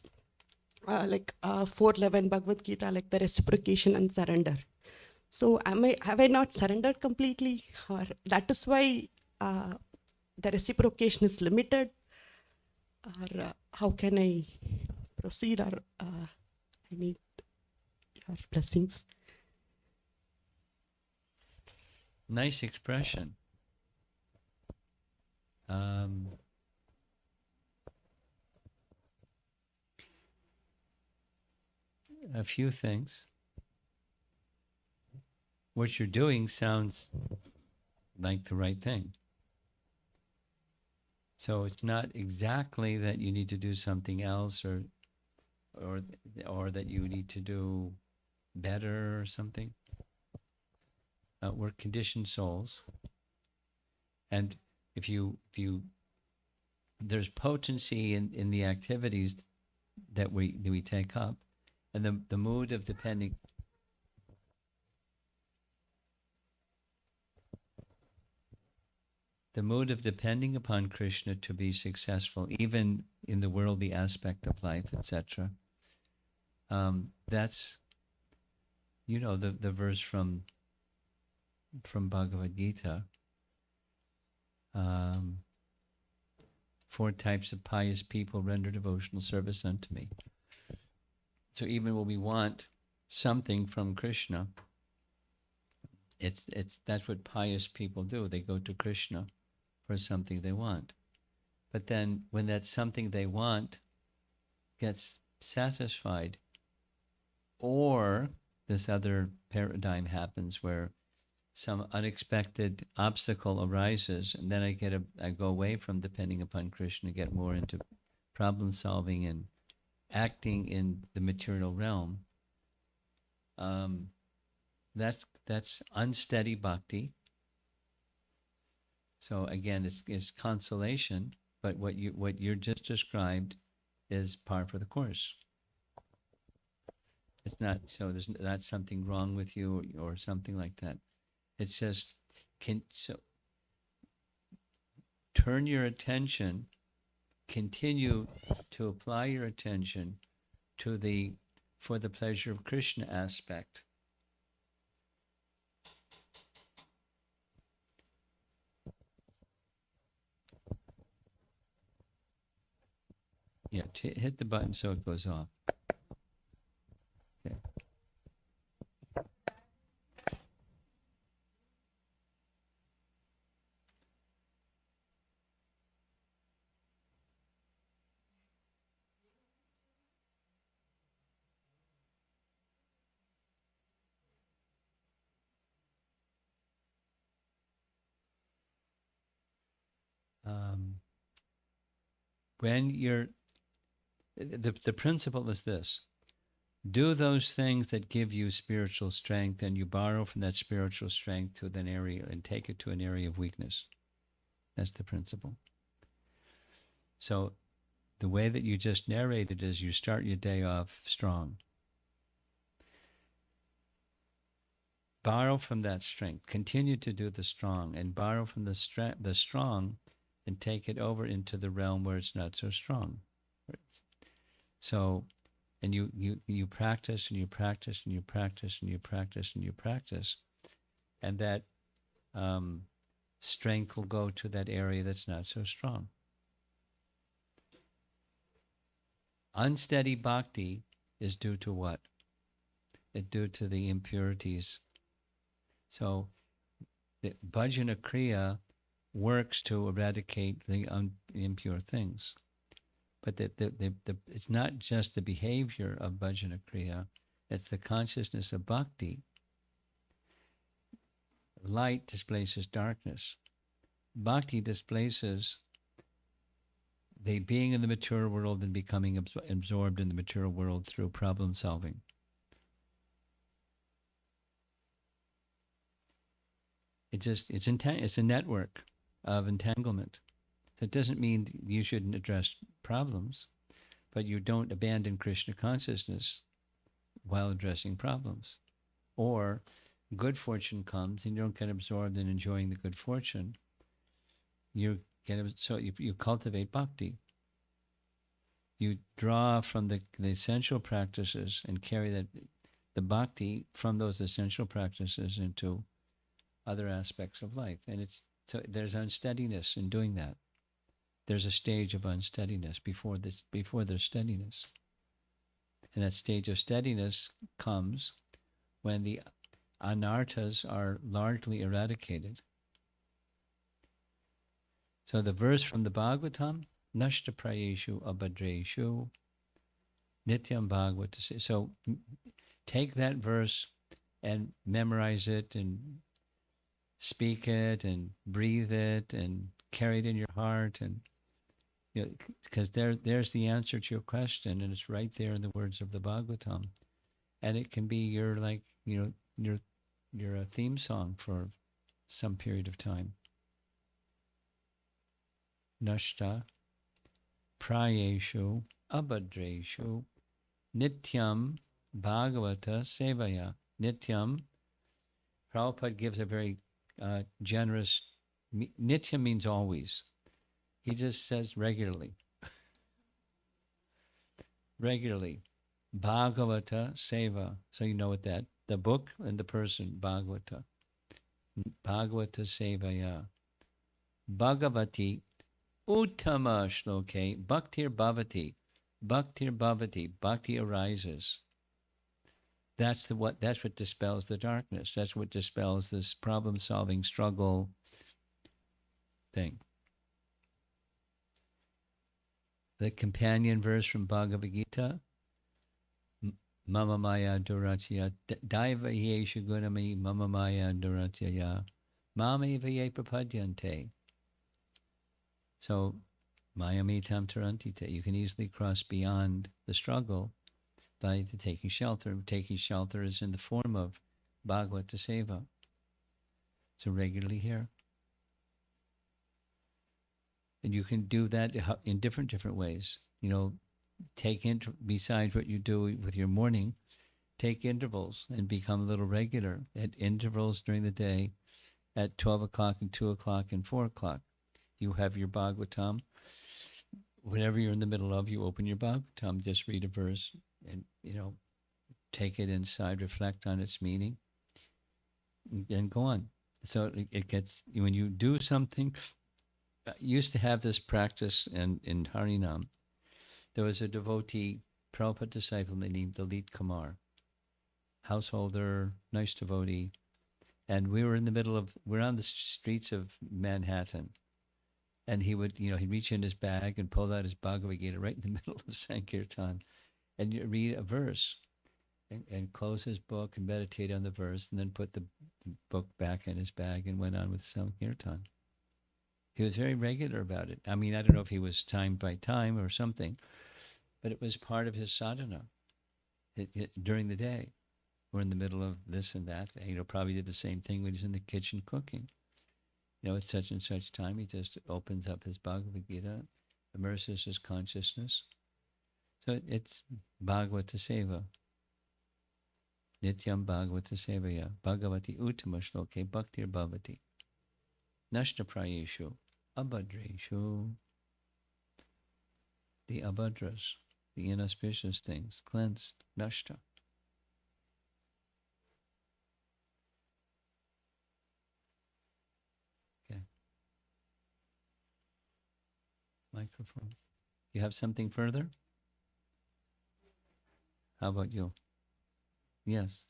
4:11 Bhagavad Gita, like the reciprocation and surrender. So have I not surrendered completely? Or that is why the reciprocation is limited? Or how can I proceed? Or I need your blessings. Nice expression. A few things. What you're doing sounds like the right thing. So it's not exactly that you need to do something else or that you need to do better or something. We're conditioned souls, and if you there's potency in the activities that we take up, and the mood of depending. The mood of depending upon Krishna to be successful, even in the worldly aspect of life, etc. That's, the verse from Bhagavad Gita. 4 types of pious people render devotional service unto me. So even when we want something from Krishna, That's what pious people do. They go to Krishna for something they want. But then when that something they want gets satisfied, or this other paradigm happens where some unexpected obstacle arises, and then I go away from depending upon Krishna, get more into problem solving and acting in the material realm. That's unsteady bhakti. So again, it's consolation, but what you're just described is par for the course. It's not so. There's not something wrong with you or something like that. It's just turn your attention, continue to apply your attention to the for the pleasure of Krishna aspect. Yeah, hit the button so it goes off. Okay. When you're the principle is this: do those things that give you spiritual strength, and you borrow from that spiritual strength to an area and take it to an area of weakness. That's the principle. So the way that you just narrated is you start your day off strong. Borrow from that strength. Continue to do the strong and borrow from the strong and take it over into the realm where it's not so strong. So, and you practice and you practice and you practice and you practice and you practice, and that strength will go to that area that's not so strong. Unsteady bhakti is due to what? It's due to the impurities. So the bhajana kriya works to eradicate the impure things. But it's not just the behavior of bhajana kriya, it's the consciousness of bhakti. Light displaces darkness. Bhakti displaces the being in the material world and becoming absorbed in the material world through problem solving. It's a network of entanglement. So it doesn't mean you shouldn't address problems, but you don't abandon Krishna consciousness while addressing problems. Or good fortune comes and you don't get absorbed in enjoying the good fortune. You cultivate bhakti. You draw from the essential practices and carry the bhakti from those essential practices into other aspects of life. And there's unsteadiness in doing that. There's a stage of unsteadiness before there's steadiness. And that stage of steadiness comes when the anarthas are largely eradicated. So the verse from the Bhagavatam, Nashta Prayeshu Abhadreshu Nityam Bhagavata. So take that verse and memorize it and speak it and breathe it and carry it in your heart, and because there's the answer to your question, and it's right there in the words of the Bhagavatam, and it can be your theme song for some period of time. Nashta prayeshu abhadreshu nityam bhagavata sevaya. Nityam, Prabhupada gives a very generous, nitya means always. He just says regularly. Regularly. Bhagavata seva. So you know what that, the book and the person, Bhagavata. Bhagavata sevaya. Bhagavati uttama shloke bhaktir bhavati. Bhaktir bhavati. Bhakti arises. That's what dispels the darkness. That's what dispels this problem-solving struggle thing. The companion verse from Bhagavad Gita, Mama Maya Duratya, Daiva Yesha Gunami Mama Maya Duratya, Mami Vaye Prapadyante. So, Maya Mitam Tarantite, you can easily cross beyond the struggle by taking shelter. Taking shelter is in the form of Bhagavata Seva. So regularly here. And you can do that in different ways. You know, besides what you do with your morning, take intervals and become a little regular at intervals during the day at 12 o'clock and 2 o'clock and 4 o'clock. You have your Bhagavatam. Whatever you're in the middle of, you open your Bhagavatam, just read a verse and, take it inside, reflect on its meaning, and go on. So it gets, when you do something, I used to have this practice in Harinam. There was a devotee, Prabhupada disciple named Lalit Kumar, householder, nice devotee. And we're on the streets of Manhattan. And he would, he'd reach in his bag and pull out his Bhagavad Gita right in the middle of Sankirtan. And you read a verse and close his book and meditate on the verse and then put the book back in his bag and went on with Sankirtan. He was very regular about it. I mean, I don't know if he was time by time or something, but it was part of his sadhana during the day. We're in the middle of this and that. Probably did the same thing when he's in the kitchen cooking. At such and such time, he just opens up his Bhagavad Gita, immerses his consciousness. So it's Bhagavata Seva. Nityam Bhagavata Sevaya. Bhagavati Uttama Shloke Bhaktir Bhavati. Nashta Prayeshu. Abhadreshu. The abhadras, the inauspicious things, cleansed, nashta. Okay. Microphone. You have something further? How about you? Yes.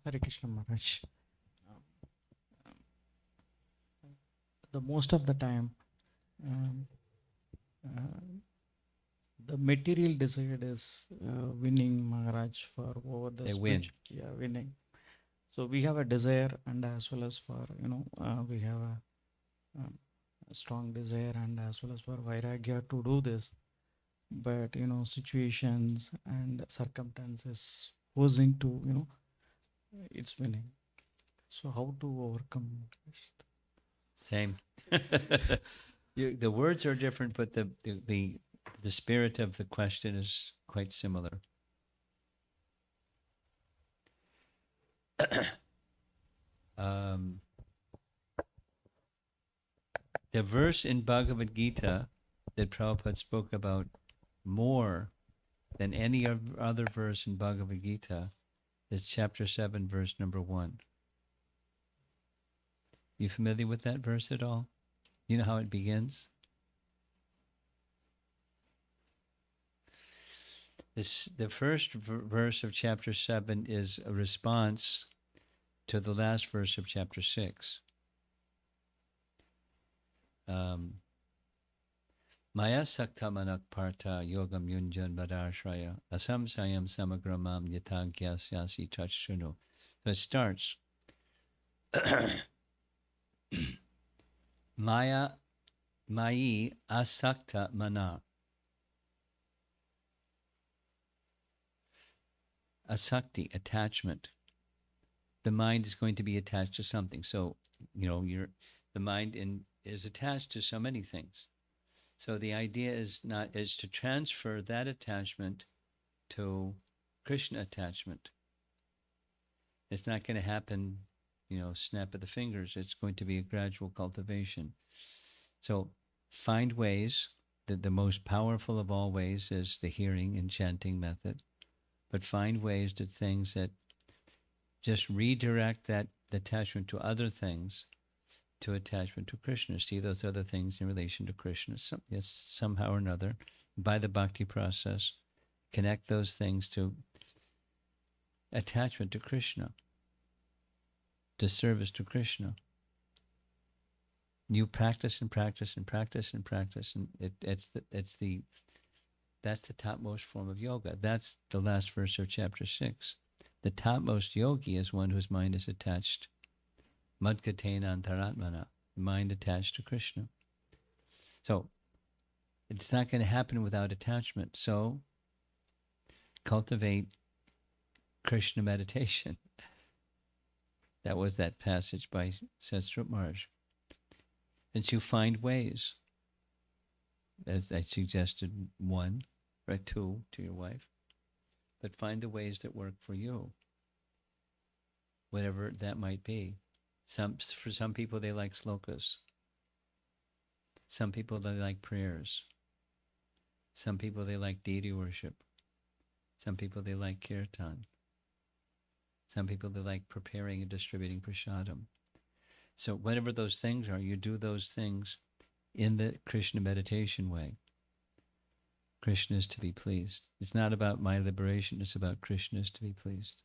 Hare Krishna Maharaj. The most of the time, the material desire is winning, Maharaj, for over the They win. Yeah, winning. So we have a desire, and as well as for we have a strong desire, and as well as for vairagya to do this. But situations and circumstances forcing to it's winning. So how to overcome? Same. The words are different, but the spirit of the question is quite similar. The verse in Bhagavad Gita that Prabhupada spoke about more than any other verse in Bhagavad Gita is chapter 7, verse number 1. You familiar with that verse at all? You know how it begins? The first verse of chapter 7 is a response to the last verse of chapter 6. Maya sakta manak parta yogam yunjan vadarashraya asam sayam samagramam yatagyasyasi tachshunu. So it starts Maya Mayi asakta mana. Asakti, attachment. The mind is going to be attached to something. So, the mind is attached to so many things. So the idea is to transfer that attachment to Krishna attachment. It's not going to happen, snap of the fingers. It's going to be a gradual cultivation. So find ways. That the most powerful of all ways is the hearing and chanting method. But find ways to things that just redirect that attachment to other things, to attachment to Krishna. See those other things in relation to Krishna. Somehow or another, by the bhakti process, connect those things to attachment to Krishna, to service to Krishna. You practice and practice and practice and practice, and that's the topmost form of yoga. That's the last verse of chapter 6. The topmost yogi is one whose mind is attached, madgatena antaratmana, mind attached to Krishna. So it's not going to happen without attachment. So cultivate Krishna meditation. That was that passage by Sestrup Maharaj. And so you find ways, as I suggested, 1 or 2 to your wife, but find the ways that work for you, whatever that might be. For some people, they like slokas. Some people, they like prayers. Some people, they like deity worship. Some people, they like kirtan. Some people, they like preparing and distributing prasadam. So whatever those things are, you do those things in the Krishna meditation way. Krishna is to be pleased. It's not about my liberation, it's about Krishna is to be pleased.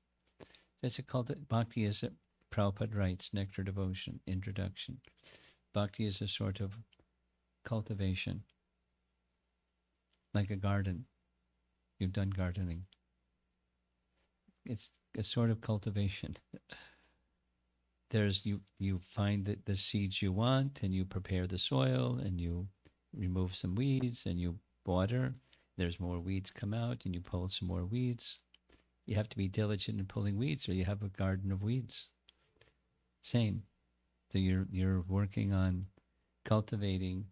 That's a cult. Bhakti is, Prabhupada writes, nectar devotion, introduction. Bhakti is a sort of cultivation, like a garden. You've done gardening. It's a sort of cultivation. You find the seeds you want, and you prepare the soil, and you remove some weeds, and you water. There's more weeds come out, and you pull some more weeds. You have to be diligent in pulling weeds, or you have a garden of weeds. Same. So you're working on cultivating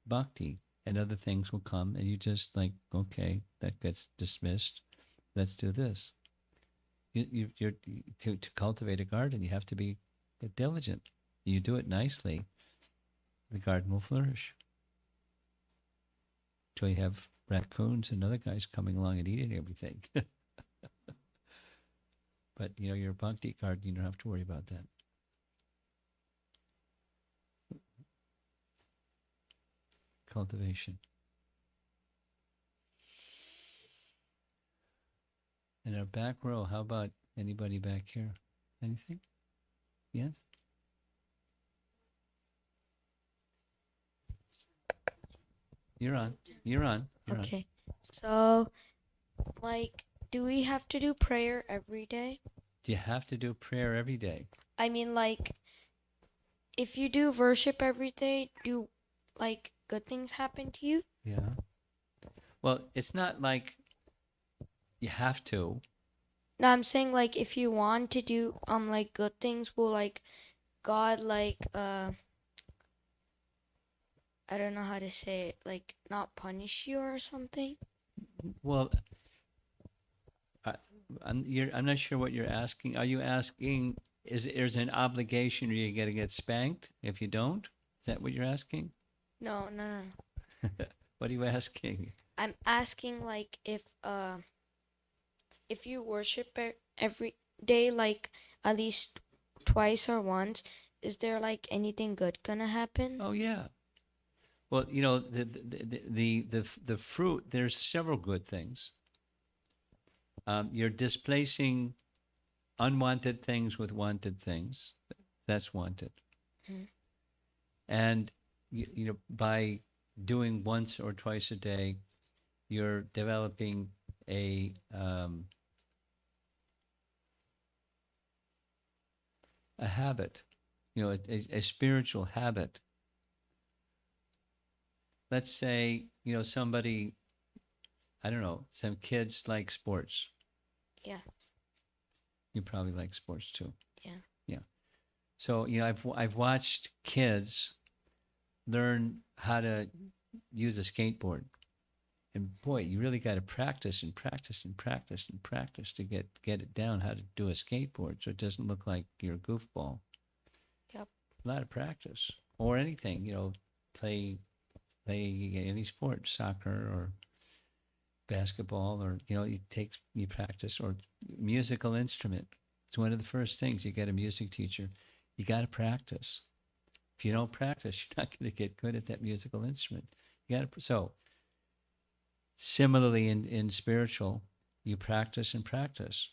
bhakti, and other things will come, and you just like, okay, that gets dismissed. Let's do this. To cultivate a garden, you have to be diligent. You do it nicely, the garden will flourish. So you have raccoons and other guys coming along and eating everything. But your bhakti garden, you don't have to worry about that. Cultivation. In our back row, how about anybody back here? Anything? Yes? You're on. Okay. So, do we have to do prayer every day? Do you have to do prayer every day? I mean, if you do worship every day, do, good things happen to you? Yeah. Well, it's not like you have to. No, I'm saying, if you want to do, good things, will, God, I don't know how to say it, not punish you or something? Well, I'm not sure what you're asking. Are you asking, is there's an obligation, or you're going to get spanked if you don't? Is that what you're asking? No. What are you asking? I'm asking, if you worship every day, at least twice or once, is there, anything good gonna happen? Oh, yeah. Well, the fruit, there's several good things. You're displacing unwanted things with wanted things. That's wanted. Mhm. And by doing once or twice a day, you're developing a habit, a spiritual habit. Let's say, somebody, I don't know, some kids like sports. Yeah. You probably like sports too. Yeah. Yeah. So, I've watched kids learn how to use a skateboard. And boy, you really got to practice and practice and practice and practice to get it down, how to do a skateboard, so it doesn't look like you're a goofball. Yep. A lot of practice. Or anything, play any sport, soccer or basketball, or you practice, or musical instrument. It's one of the first things. You get a music teacher, you got to practice. If you don't practice, you're not going to get good at that musical instrument. So Similarly, in spiritual, you practice and practice.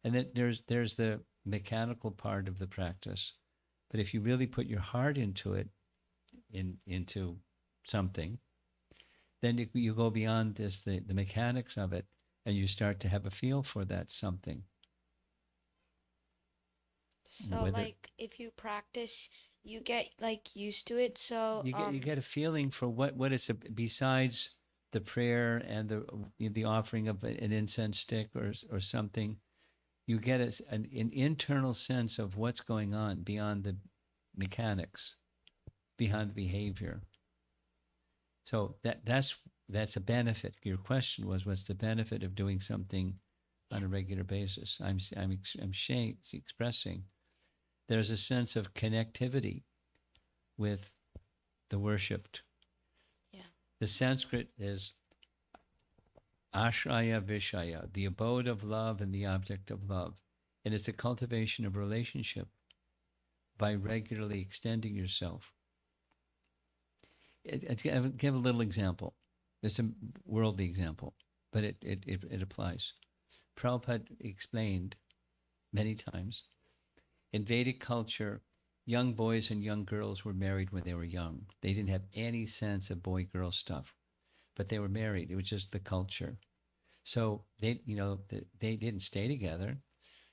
And then there's the mechanical part of the practice. But if you really put your heart into it, into something, then you go beyond the mechanics of it, and you start to have a feel for that something. So Whether- like if you practice, you get like used to it. So you get a feeling for what is besides the prayer and the offering of an incense stick or something. You get an internal sense of what's going on beyond the mechanics, beyond the behavior. So that's a benefit. Your question was, what's the benefit of doing something on a regular basis? I'm expressing there's a sense of connectivity with the worshipped. Yeah. The Sanskrit is ashraya vishaya, the abode of love and the object of love. And it's the cultivation of relationship by regularly extending yourself. I'll give a little example. It's a worldly example, but it applies. Prabhupada explained many times, in Vedic culture, young boys and young girls were married when they were young. They didn't have any sense of boy-girl stuff, but they were married. It was just the culture. So they didn't stay together.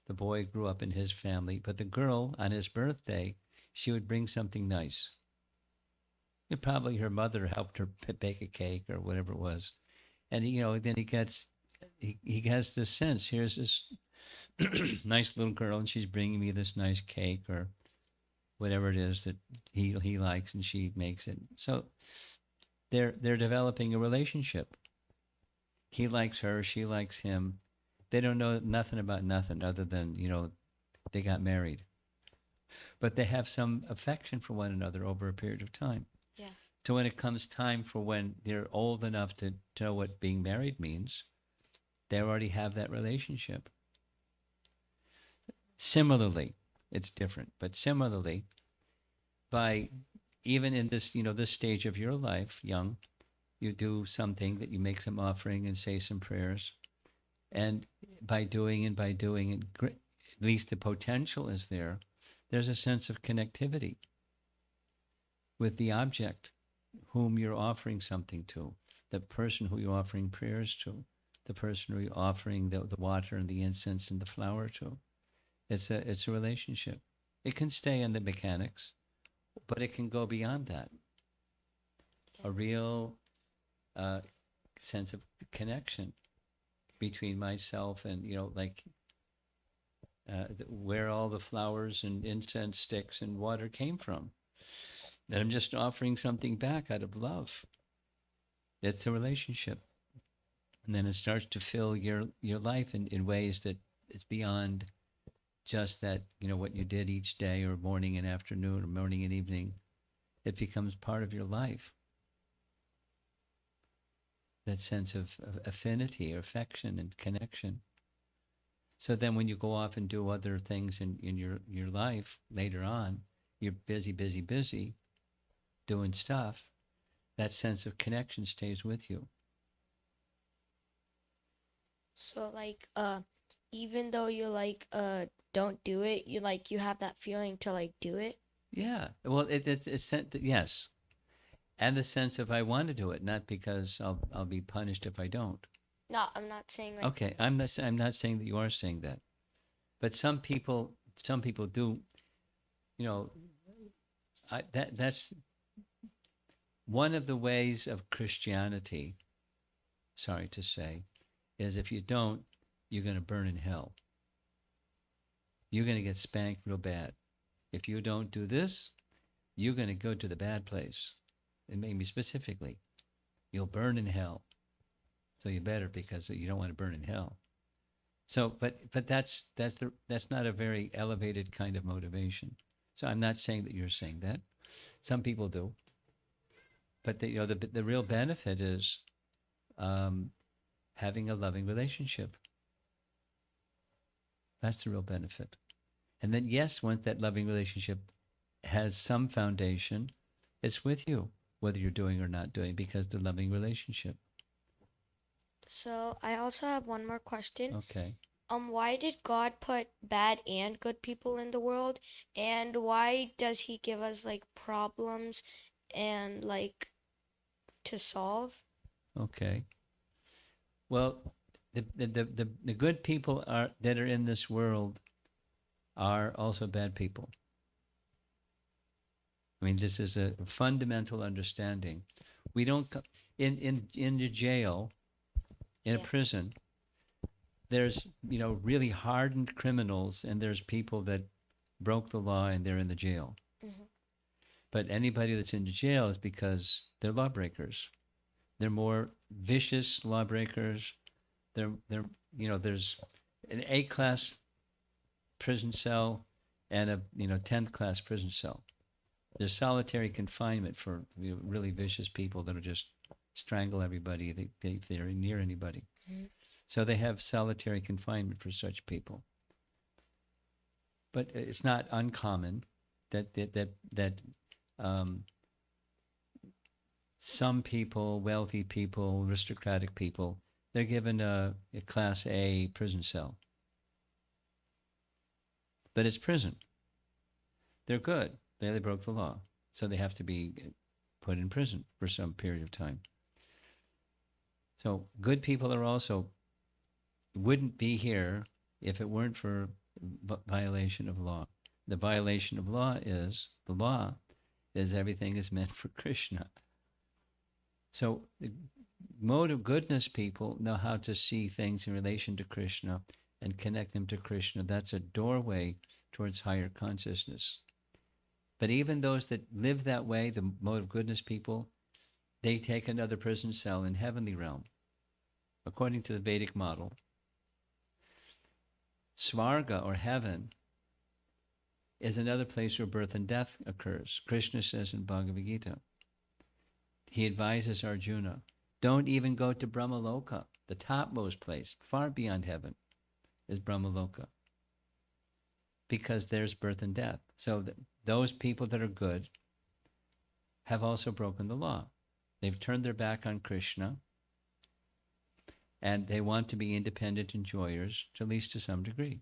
The boy grew up in his family, but the girl, on his birthday, she would bring something nice. And probably her mother helped her bake a cake or whatever it was. And then he has this sense. Here's this nice little girl, and she's bringing me this nice cake or whatever it is that he likes, and she makes it. So they're developing a relationship. He likes her, she likes him. They don't know nothing about nothing other than they got married. But they have some affection for one another over a period of time. Yeah. So when it comes time for when they're old enough to know what being married means, they already have that relationship. Similarly, it's different, but similarly, by even in this, this stage of your life, young, you do something, that you make some offering and say some prayers. And by doing it, at least the potential is there, there's a sense of connectivity with the object whom you're offering something to, the person who you're offering prayers to, the person who you're offering the water and the incense and the flower to. It's a relationship. It can stay in the mechanics, but it can go beyond that. A real sense of connection between myself and, where all the flowers and incense sticks and water came from. That I'm just offering something back out of love. It's a relationship. And then it starts to fill your life in ways that it's beyond just that, what you did each day, or morning and afternoon, or morning and evening. It becomes part of your life. That sense of affinity, or affection, and connection. So then when you go off and do other things in your life later on, you're busy, doing stuff, that sense of connection stays with you. So even though you don't do it, you have that feeling to do it. Yeah. Well, it's yes. And the sense of I want to do it, not because I'll be punished if I don't. No, I'm not saying Okay, I'm not saying that you are saying that, but some people do. That's one of the ways of Christianity. Sorry to say, is if you don't, you're going to burn in hell. You're going to get spanked real bad. If you don't do this, you're going to go to the bad place. It made me specifically. You'll burn in hell. So you better, because you don't want to burn in hell. So, but that's not a very elevated kind of motivation. So I'm not saying that you're saying that. Some people do. But the real benefit is having a loving relationship. That's the real benefit. And then, yes, once that loving relationship has some foundation, it's with you, whether you're doing or not doing, because the loving relationship. So I also have one more question. Okay. Why did God put bad and good people in the world? And why does he give us like problems and like to solve? Okay. Well, the good people that are in this world are also bad people. I mean, this is a fundamental understanding. We don't in the jail, in a Yeah. prison. There's really hardened criminals, and there's people that broke the law and they're in the jail. Mhm. But anybody that's in the jail is because they're lawbreakers. They're more vicious lawbreakers. There's an A-class prison cell and a 10th class prison cell. There's solitary confinement for really vicious people that'll just strangle everybody if they're near anybody. Mhm. So they have solitary confinement for such people. But it's not uncommon that some people, wealthy people, aristocratic people, they're given a Class A prison cell. But it's prison. They're good. They broke the law. So they have to be put in prison for some period of time. So good people are also wouldn't be here if it weren't for violation of law. The violation of law is everything is meant for Krishna. So the mode of goodness people know how to see things in relation to Krishna and connect them to Krishna. That's a doorway towards higher consciousness. But even those that live that way, the mode of goodness people, they take another prison cell in heavenly realm, according to the Vedic model. Svarga, or heaven, is another place where birth and death occurs. Krishna says in Bhagavad Gita, he advises Arjuna, don't even go to Brahmaloka, the topmost place, far beyond heaven, is Brahmaloka, because there's birth and death. So those people that are good have also broken the law. They've turned their back on Krishna, and they want to be independent enjoyers, at least to some degree.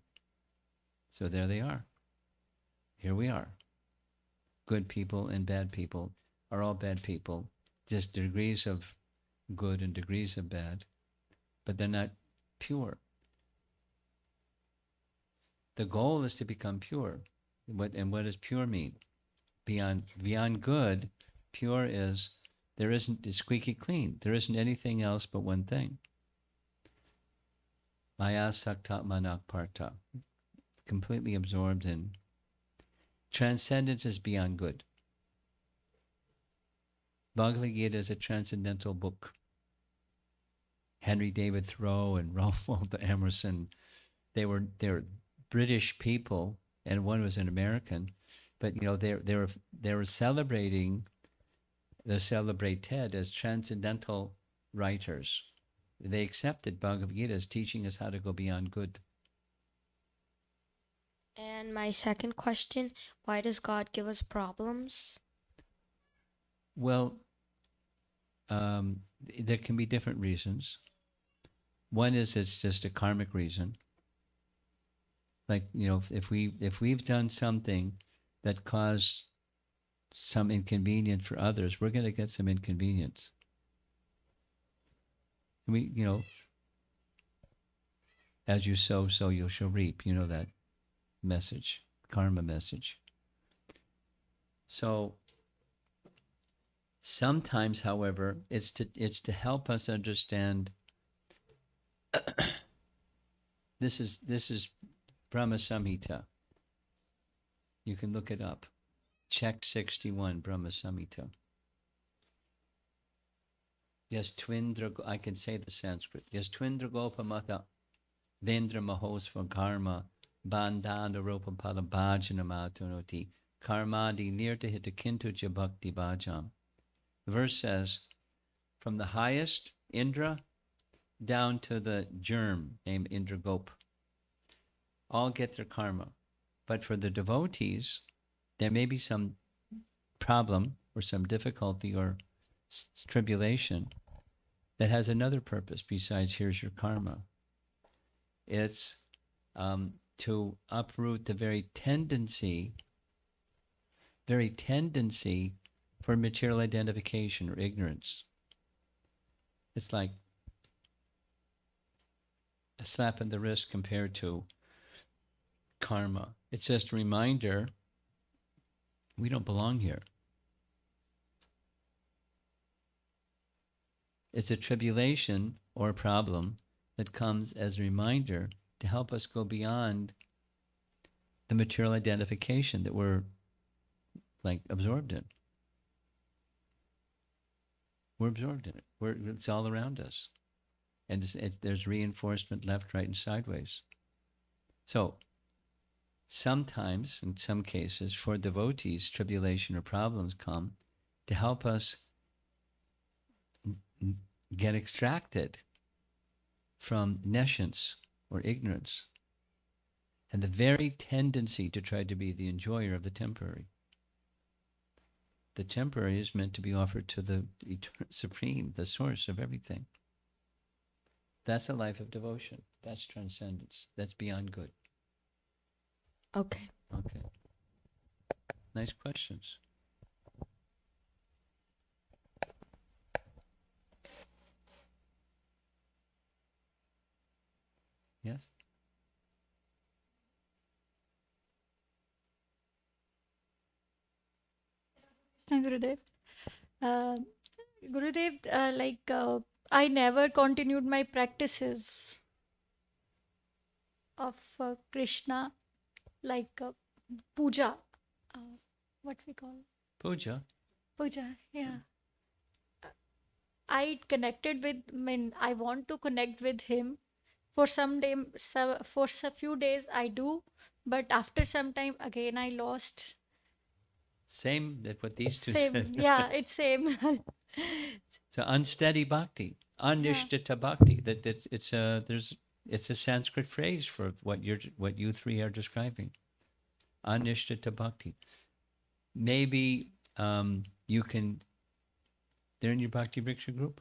So there they are. Here we are. Good people and bad people are all bad people, just degrees of good and degrees of bad, but they're not pure. The goal is to become pure. What does pure mean? Beyond good, pure is it's squeaky clean. There isn't anything else but one thing. Maya sakta manak parta. Completely absorbed in. Transcendence is beyond good. Bhagavad Gita is a transcendental book. Henry David Thoreau and Ralph Waldo Emerson, they were British people, and one was an American, but they were celebrating the celebrated as transcendental writers. They accepted Bhagavad Gita as teaching us how to go beyond good. And my second question, why does God give us problems? Well, there can be different reasons. One is it's just a karmic reason. Like, if we've done something that caused some inconvenience for others, we're going to get some inconvenience. We, as you sow, so you shall reap. You know that message, karma message. So sometimes, however, it's to help us understand. This is Brahma Samhita. You can look it up. Check 61, Brahma Samhita. Yes, Twindra, I can say the Sanskrit. Yes, Twindra Gopamata, Vendra Mahosva Karma, Bandhana Romapada Bhajana Matunoti, Karmadi Nirta Hita Kintuja Bhakti Bhajam. The verse says, from the highest, Indra, down to the germ named Indragop, all get their karma. But for the devotees, there may be some problem or some difficulty or tribulation. that has another purpose besides here's your karma. It's to uproot the very tendency for material identification or ignorance. It's like a slap in the wrist compared to karma. It's just a reminder we don't belong here. It's a tribulation or a problem that comes as a reminder to help us go beyond the material identification that we're like absorbed in. We're absorbed in it. It's all around us. And there's reinforcement left, right, and sideways. So sometimes, in some cases, for devotees, tribulation or problems come to help us get extracted from nescience or ignorance and the very tendency to try to be the enjoyer of the temporary. The temporary is meant to be offered to the Supreme, the source of everything. That's a life of devotion. That's transcendence. That's beyond good. Okay. Okay. Nice questions. Yes? Hi, Gurudev. Uh, Gurudev, I never continued my practices of Krishna, like puja. What we call Puja. puja, yeah. I connected with, I want to connect with him. For some day, for a few days I do, but after some time again I lost. Same that what these two Same, said. yeah, it's same. So unsteady bhakti, Yeah. anishtata bhakti. It's a Sanskrit phrase for what you three are describing. Anishtata bhakti. Maybe you can. They're in your bhakti vriksha group.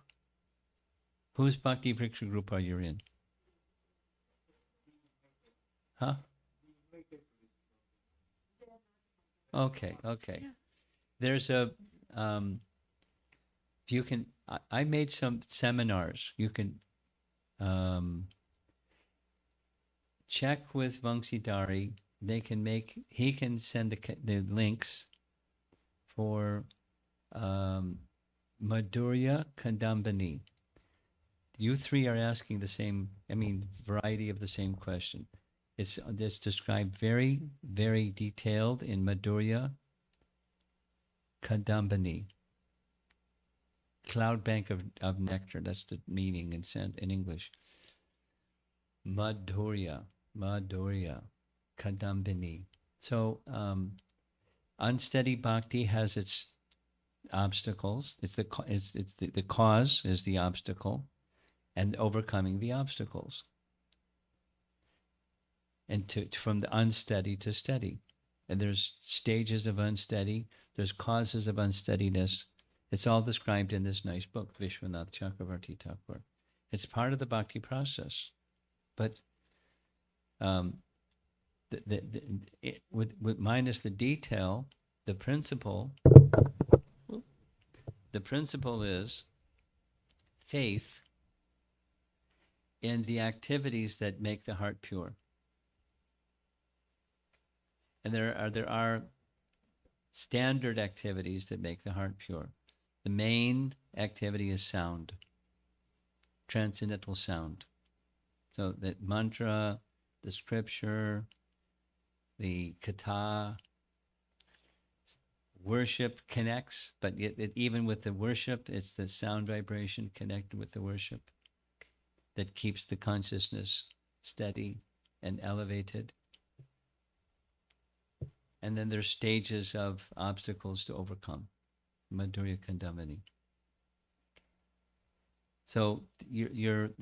Whose bhakti vriksha group are you in? Huh? Okay. Yeah. There's a you can. I made some seminars. You can check with Vangsidhari. He can send the links for Madhurya Kadambini. You three are asking the same, variety of the same question. It's described very, very detailed in Madhurya Kadambini. Cloud bank of nectar. That's the meaning in English. Madhurya Kadambini. So unsteady bhakti has its obstacles. The cause is the obstacle, and overcoming the obstacles. And from the unsteady to steady. And there's stages of unsteady. There's causes of unsteadiness. It's all described in this nice book, Vishwanath Chakravarti Thakur. It's part of the bhakti process. But with minus the detail, the principle is faith in the activities that make the heart pure. And there are standard activities that make the heart pure. The main activity is sound, transcendental sound. So that mantra, the scripture, the katha, worship connects, but even with the worship, it's the sound vibration connected with the worship that keeps the consciousness steady and elevated. And then there's stages of obstacles to overcome. Madhurya Kandamini. So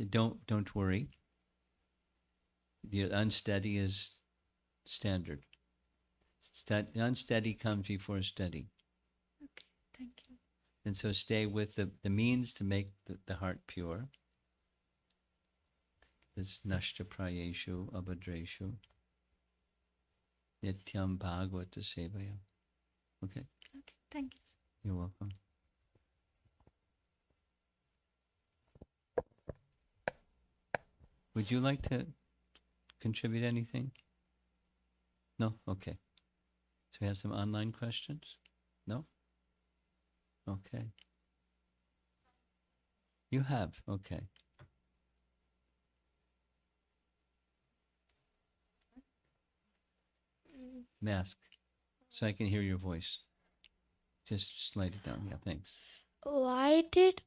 don't worry. The unsteady is standard. Unsteady comes before steady. Okay, thank you. And so stay with the means to make the heart pure. This nashta prayeshu abhadreshu nityam bhagavata sevaya. Okay, Okay, thank you. you're welcome. Would you like to contribute anything? No? Okay. So we have some online questions? No? Okay. You have? Okay. Mask, so I can hear your voice. Just slide it down. Yeah, thanks. Why did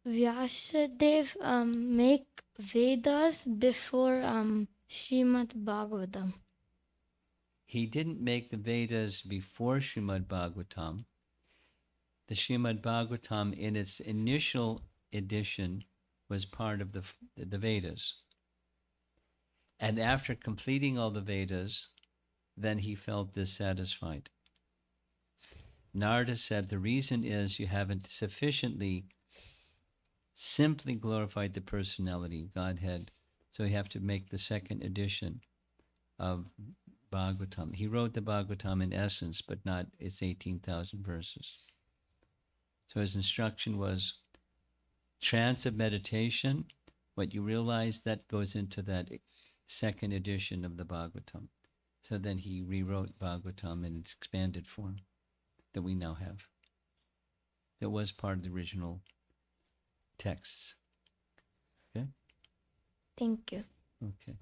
Vyasadev make Vedas before Srimad Bhagavatam? He didn't make the Vedas before Srimad Bhagavatam. The Srimad Bhagavatam, in its initial edition, was part of the Vedas. And after completing all the Vedas, then he felt dissatisfied. Narada said the reason is you haven't sufficiently simply glorified the personality, Godhead, so you have to make the second edition of Bhagavatam. He wrote the Bhagavatam in essence, but not its 18,000 verses. So his instruction was trance of meditation. What you realize, that goes into that second edition of the Bhagavatam. So then he rewrote Bhagavatam in its expanded form that we now have. That was part of the original texts. Okay? Thank you. Okay.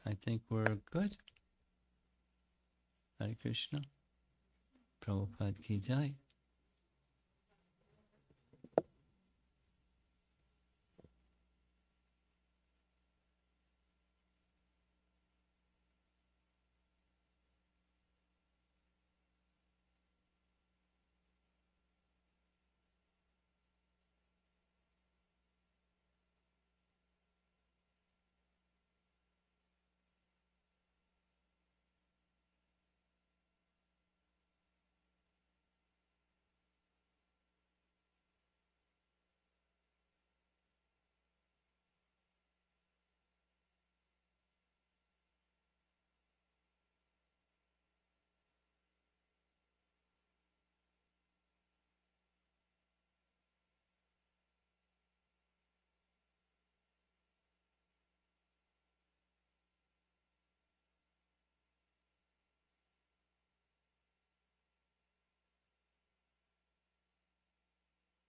I think we're good. Hare Krishna. Prabhupada ki jai.